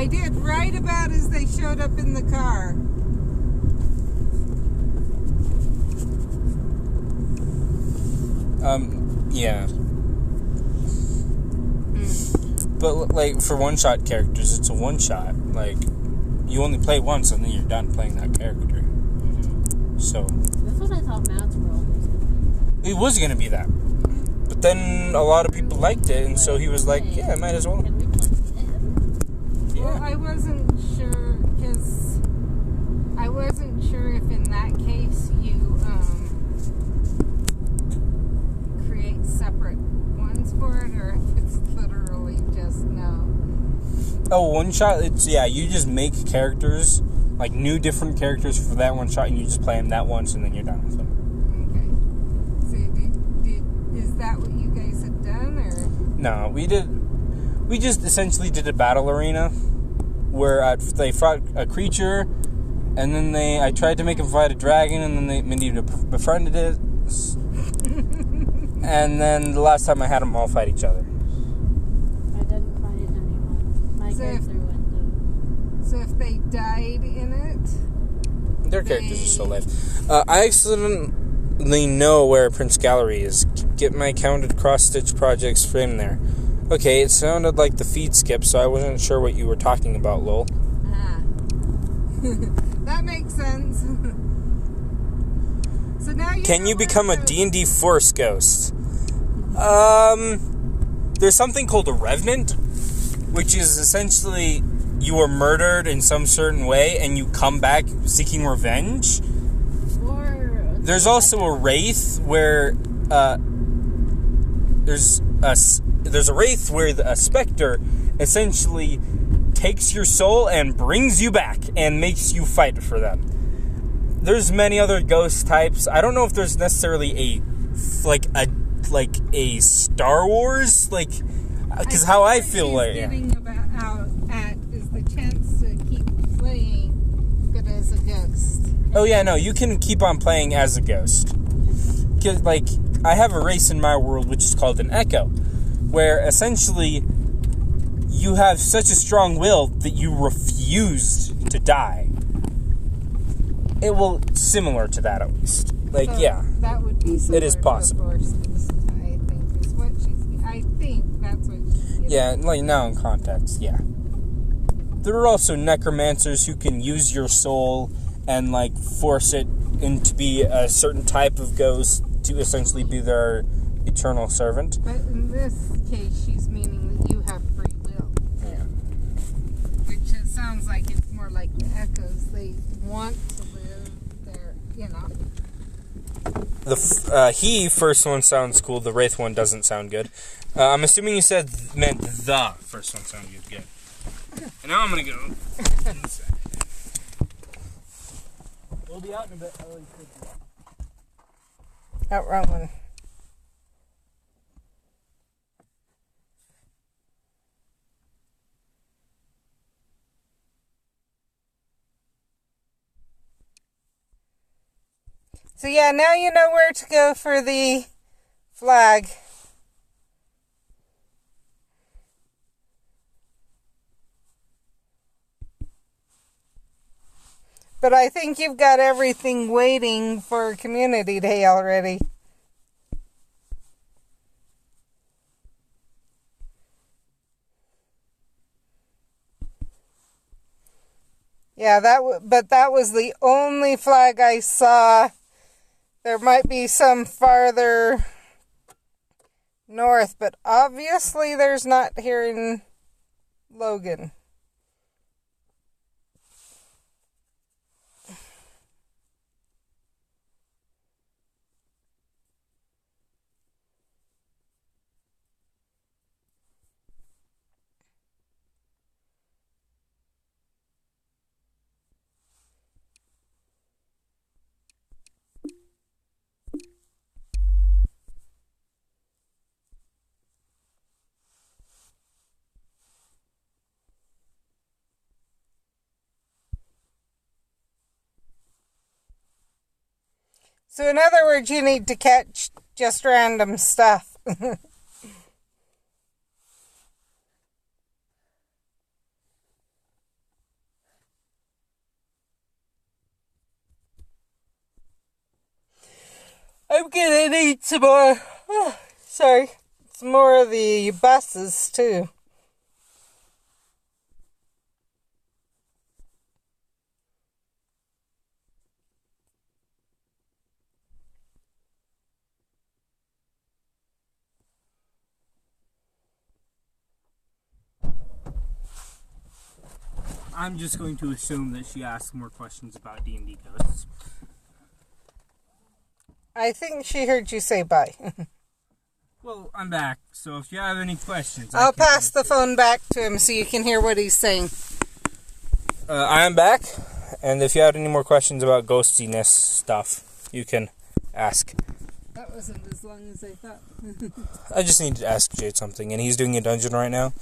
I did, right about as they showed up in the car. Yeah. But, like, for one-shot characters, it's a one-shot. Like, you only play once and then you're done playing that character. Mm-hmm. So... That's what I thought Matt's World was going to be. It was going to be that. But then a lot of people liked it, and so he was like, yeah, I might as well. Can we play it? Well, Yeah. I wasn't sure, because I wasn't sure if in that case you create separate ones for it, or if it's literally just no. Oh, one-shot, it's, yeah, you just make characters, like new different characters for that one-shot, and you just play them that once, and then you're done with them. Okay. So is that what you guys had done, or? No, we just essentially did a battle arena where they fought a creature, and then I tried to make him fight a dragon, and then Mindy befriended it. And then the last time I had them all fight each other. I didn't fight anyone. My character went to... So if they died in it, Their characters are still alive. I accidentally know where Prince Gallery is. Get my counted cross-stitch projects frame there. Okay, it sounded like the feed skip, so I wasn't sure what you were talking about, lol. that makes sense. So now Can you become a D&D Force Ghost? There's something called a Revenant, which is essentially you were murdered in some certain way and you come back seeking revenge. There's also a Wraith where there's a Wraith where a Spectre essentially takes your soul and brings you back and makes you fight for them. There's many other ghost types. I don't know if there's necessarily a Star Wars, because how I feel like. Yeah. Getting out at is the chance to keep playing, but as a ghost. Oh yeah, no, you can keep on playing as a ghost. 'Cause, I have a race in my world which is called an Echo, where essentially you have such a strong will that you refuse to die. It will similar to that at least. Yeah. That would be similar It is possible. to Forces, I think is what I think that's what she's getting. Yeah, now in context, yeah. There are also necromancers who can use your soul and force it into be a certain type of ghost to essentially be their eternal servant. But in this case, she's meaning that you have free will. Yeah. Which it sounds like it's more like the Echoes. They want to live there, The first one sounds cool. The Wraith one doesn't sound good. I'm assuming you meant the first one sounded good. And now I'm gonna go inside. We'll be out in a bit. Out wrong one. So yeah, now you know where to go for the flag. But I think you've got everything waiting for Community Day already. Yeah, but that was the only flag I saw. There might be some farther north, but obviously there's not here in Logan. So in other words, you need to catch just random stuff. gonna need some more. Sorry. Some more of the buses, too. I'm just going to assume that she asks more questions about D&D ghosts. I think she heard you say bye. Well, I'm back, so if you have any questions... I'll pass the phone back to him so you can hear what he's saying. I am back, and if you have any more questions about ghostiness stuff, you can ask. That wasn't as long as I thought. I just need to ask Jade something, and he's doing a dungeon right now,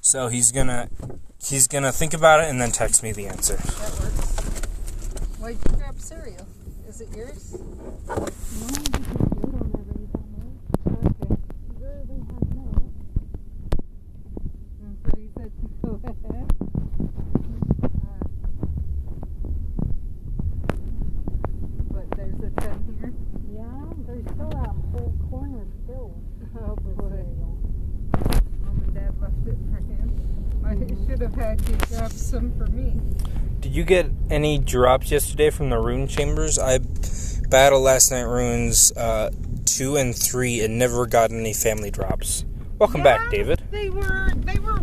so he's gonna think about it and then text me the answer. That works. Why'd you grab cereal? Is it yours? No, because they don't have any that much. Okay. Sure, they have milk. So you said to go ahead. But there's a ton here. Yeah, there's still that whole corner filled. Oh with boy. cereal. Mom and Dad left it for him. I should have had you grab some for me. Did you get any drops yesterday from the rune chambers? I battled last night runes 2 and 3 and never got any family drops. Welcome back, David. They were more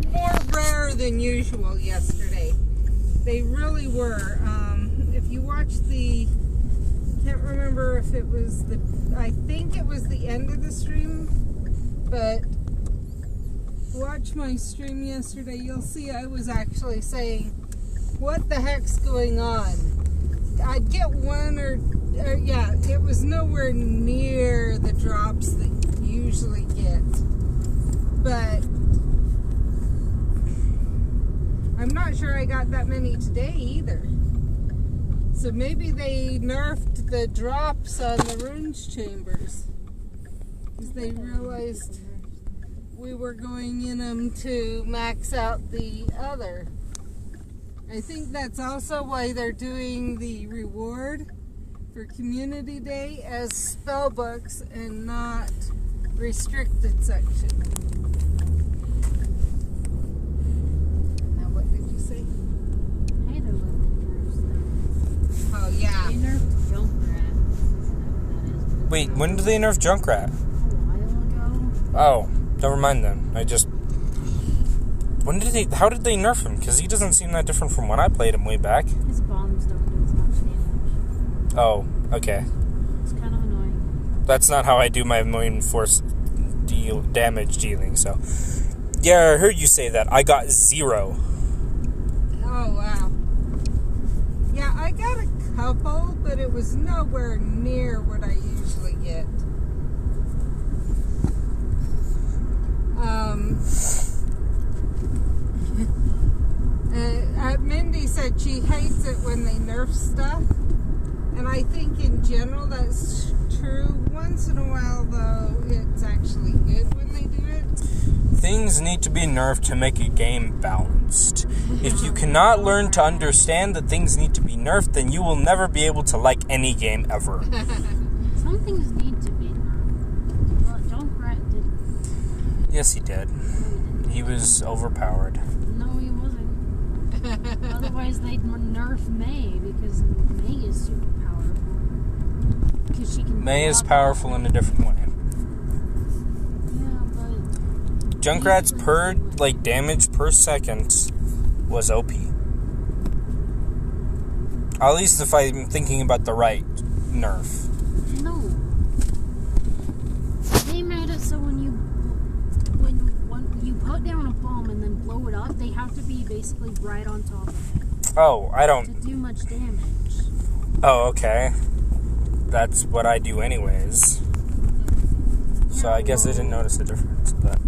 rare than usual yesterday. They really were. If you watch can't remember if it was I think it was the end of the stream, but watch my stream yesterday, you'll see I was actually saying, what the heck's going on? I'd get one yeah, it was nowhere near the drops that you usually get. But I'm not sure I got that many today either. So maybe they nerfed the drops on the runes chambers. Because they realized we were going in them to max out the other. I think that's also why they're doing the reward for Community Day as spell books and not restricted section. Now what did you say? I had to look at stuff. Oh yeah. They nerfed Junkrat. Wait, when did they nerf Junkrat? A while ago. Oh, never mind then. How did they nerf him? Because he doesn't seem that different from when I played him way back. His bombs don't do as much damage. Oh, okay. It's kind of annoying. That's not how I do my main force damage dealing, so... Yeah, I heard you say that. I got 0. Oh wow. Yeah, I got a couple, but it was nowhere near what I usually get. Mindy said she hates it when they nerf stuff, and I think in general that's true. Once in a while, though, it's actually good when they do it. Things need to be nerfed to make a game balanced. If you cannot learn to understand that things need to be nerfed, then you will never be able to like any game ever. Some things need to be nerfed. Well, Junkrat didn't. Yes, he did. He was overpowered. No, he wasn't. Otherwise, they'd nerf May because May is super powerful. Because she can. May is powerful in a different way. Yeah, but Junkrat's damage per second was OP. At least if I'm thinking about the right nerf. no. They made it so when you put down a bomb and then blow it up, they have to be basically right on top of it. Oh, I To don't... do much damage. Oh, okay. That's what I do anyways. So I guess I didn't notice the difference, but...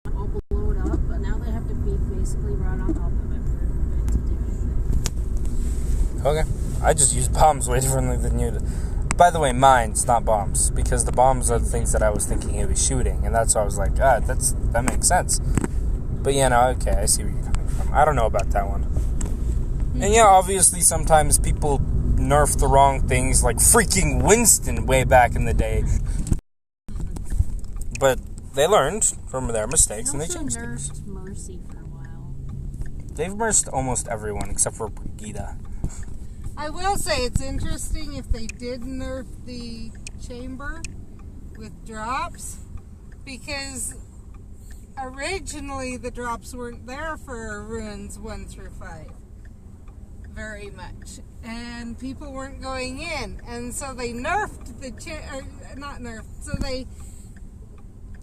I'll blow it up, but now they have to be basically right on top of it for it to do anything. Okay. I just use bombs way differently than you do. By the way, mines, not bombs. Because the bombs are the things that I was thinking he was shooting. And that's why I was like, that makes sense. But yeah, no, okay, I see where you're coming from. I don't know about that one. And yeah, obviously sometimes people nerf the wrong things, like freaking Winston way back in the day. But they learned from their mistakes and they changed things. Nerfed Mercy for a while. They've merged almost everyone except for Brigida. I will say it's interesting if they did nerf the chamber with drops, because originally the drops weren't there for ruins 1 through 5 very much, and people weren't going in, and so they nerfed so they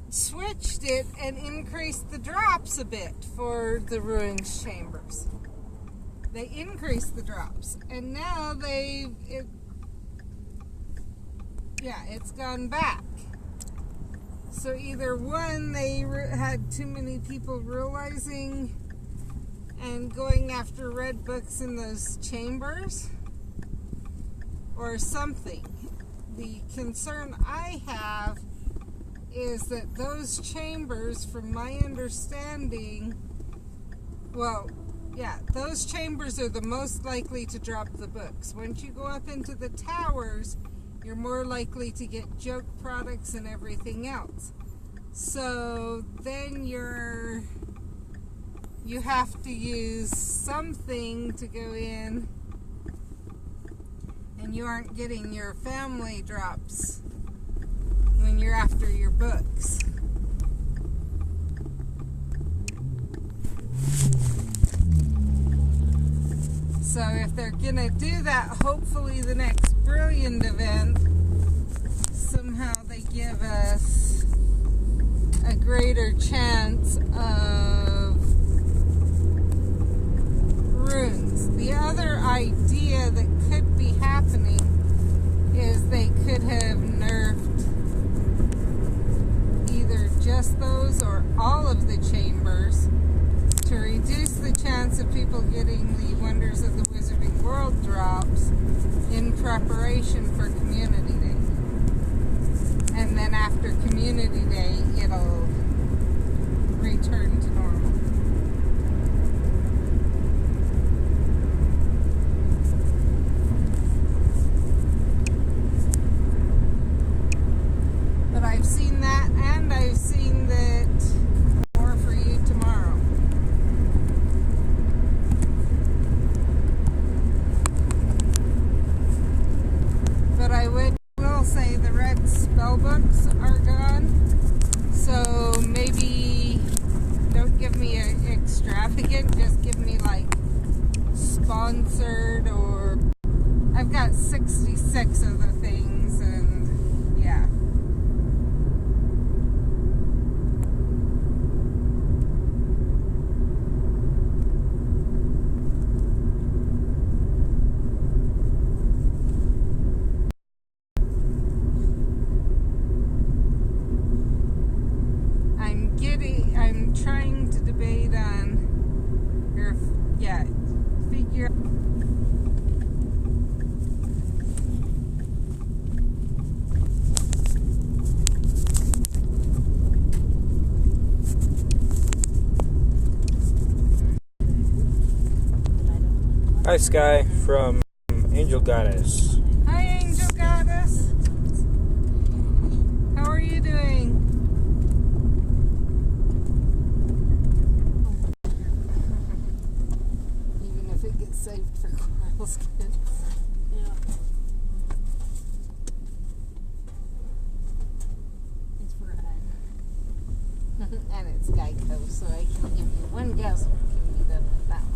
switched it and increased the drops a bit for the ruins chambers. They increased the drops, and now it's gone back. So either one, they had too many people realizing and going after red books in those chambers, or something. The concern I have is that those chambers, from my understanding, those chambers are the most likely to drop the books. Once you go up into the towers, you're more likely to get joke products and everything else. So then you have to use something to go in, and you aren't getting your family drops when you're after your books. So if they're gonna do that, hopefully the next Brilliant event, somehow they give us a greater chance of runes. The other idea that could be happening is they could have nerfed either just those or all of the chambers to reduce the chance of people getting the Wonders of the Wizarding World drops in preparation for Community Day. And then after Community Day, it'll return to normal. But I've seen that, and I've seen that more for you tomorrow. But I will say the red spell books are gone, so maybe don't give me an extravagant, just give me like sponsored, or I've got 66 of the things, and yeah. I'm trying to debate on, figure. Hi, Sky from Angel Goddess. Hi, Angel Goddess. How are you doing? Even if it gets saved for Coral's kids. Yeah. It's for Ed. And it's Geico, so I can give you one guess what can be done with that one.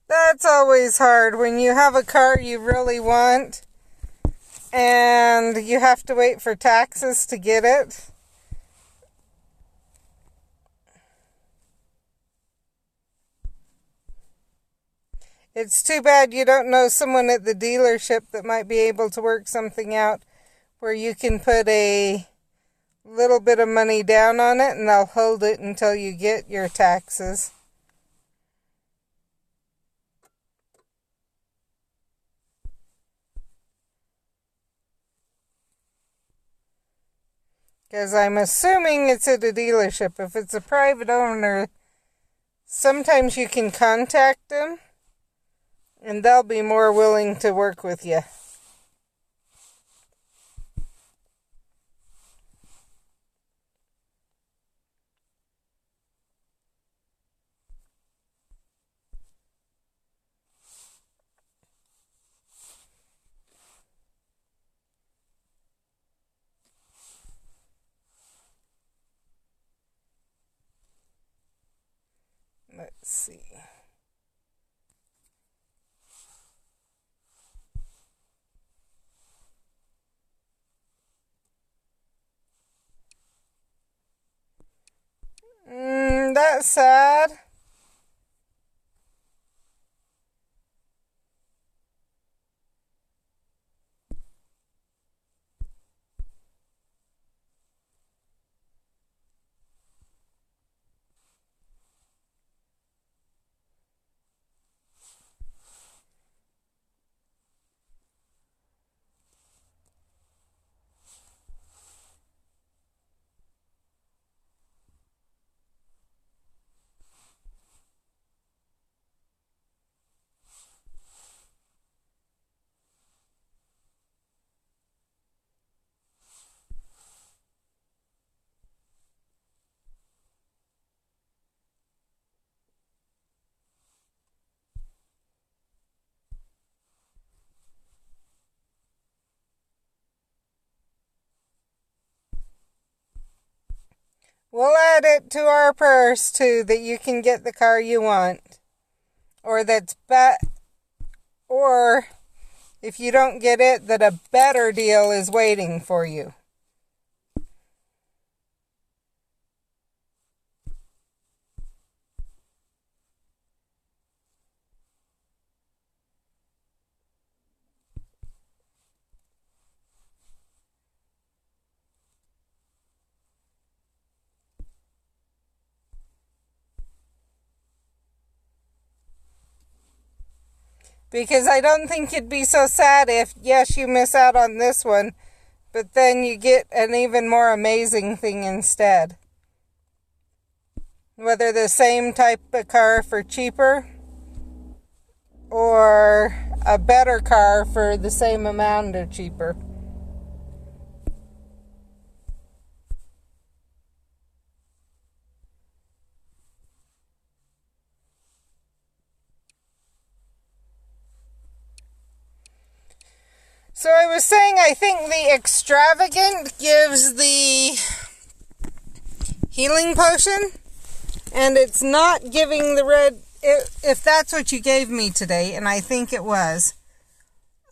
That's always hard when you have a car you really want and you have to wait for taxes to get it. It's too bad you don't know someone at the dealership that might be able to work something out where you can put a little bit of money down on it and they'll hold it until you get your taxes. Because I'm assuming it's at a dealership. If it's a private owner, sometimes you can contact them and they'll be more willing to work with you. Let's see. That's sad. We'll add it to our purse too, that you can get the car you want. Or or if you don't get it, that a better deal is waiting for you. Because I don't think you'd be so sad if, yes, you miss out on this one, but then you get an even more amazing thing instead. Whether the same type of car for cheaper, or a better car for the same amount or cheaper. So I was saying, I think the extravagant gives the healing potion, and it's not giving the red, if that's what you gave me today, and I think it was.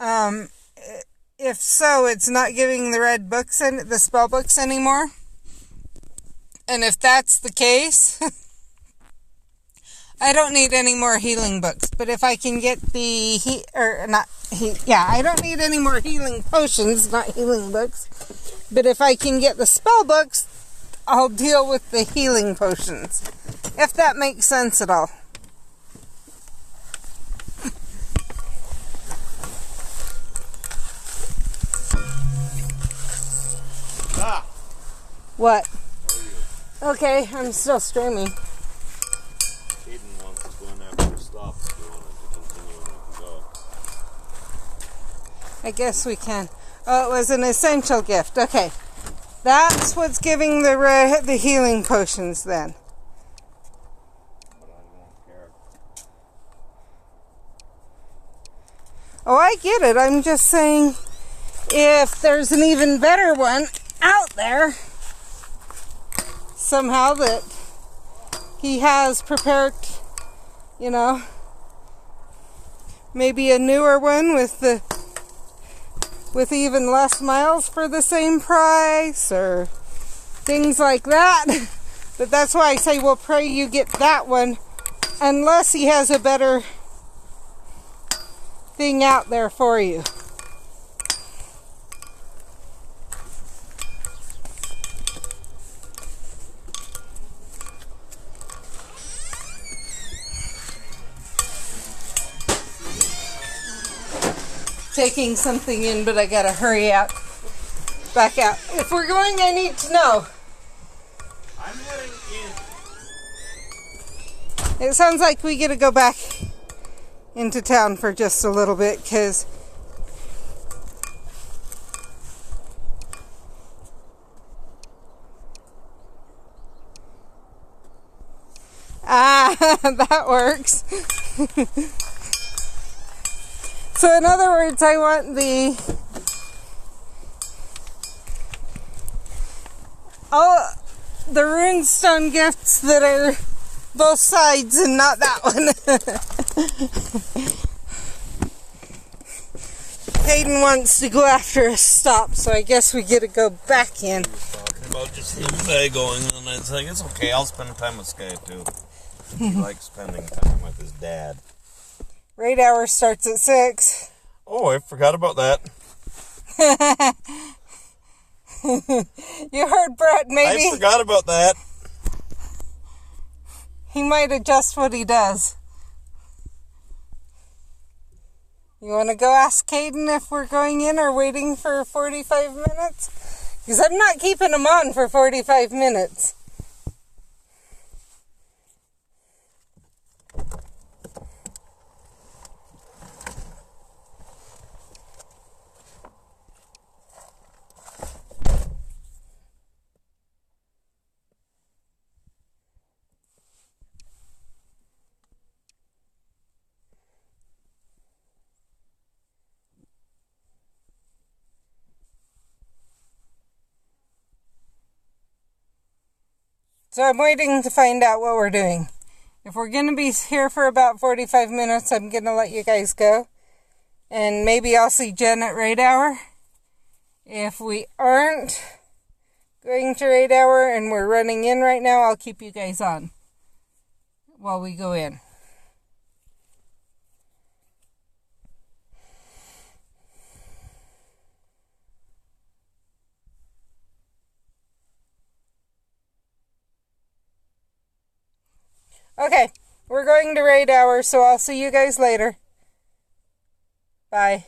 If so, it's not giving the red books and the spell books anymore. And if that's the case, I don't need any more healing books. But if I can get the I don't need any more healing potions, not healing books. But if I can get the spell books, I'll deal with the healing potions. If that makes sense at all. What? Okay, I'm still streaming. Aiden wants to go in after we stop if you wanted to continue and we can go. I guess we can. Oh, it was an essential gift. Okay. That's what's giving the healing potions then. But I don't care. Oh, I get it. I'm just saying, if there's an even better one out there, somehow that he has prepared, maybe a newer one with with even less miles for the same price or things like that. But that's why I say we'll pray you get that one unless he has a better thing out there for you. Taking something in, but I gotta hurry out. Back out. If we're going, I need to know. I'm heading in. It sounds like we gotta go back into town for just a little bit, because that works. So in other words, I want all the runestone gifts that are both sides and not that one. Hayden wants to go after a stop, so I guess we get to go back in. Talking about just him and I going, and it's like, it's okay, I'll spend time with Sky too. He likes spending time with his dad. Raid hour starts at 6. Oh, I forgot about that. You heard Brett, maybe? I forgot about that. He might adjust what he does. You want to go ask Caden if we're going in or waiting for 45 minutes? Because I'm not keeping him on for 45 minutes. So I'm waiting to find out what we're doing. If we're going to be here for about 45 minutes, I'm going to let you guys go. And maybe I'll see Jen at raid hour. If we aren't going to raid hour and we're running in right now, I'll keep you guys on while we go in. Okay, we're going to raid hour, so I'll see you guys later. Bye.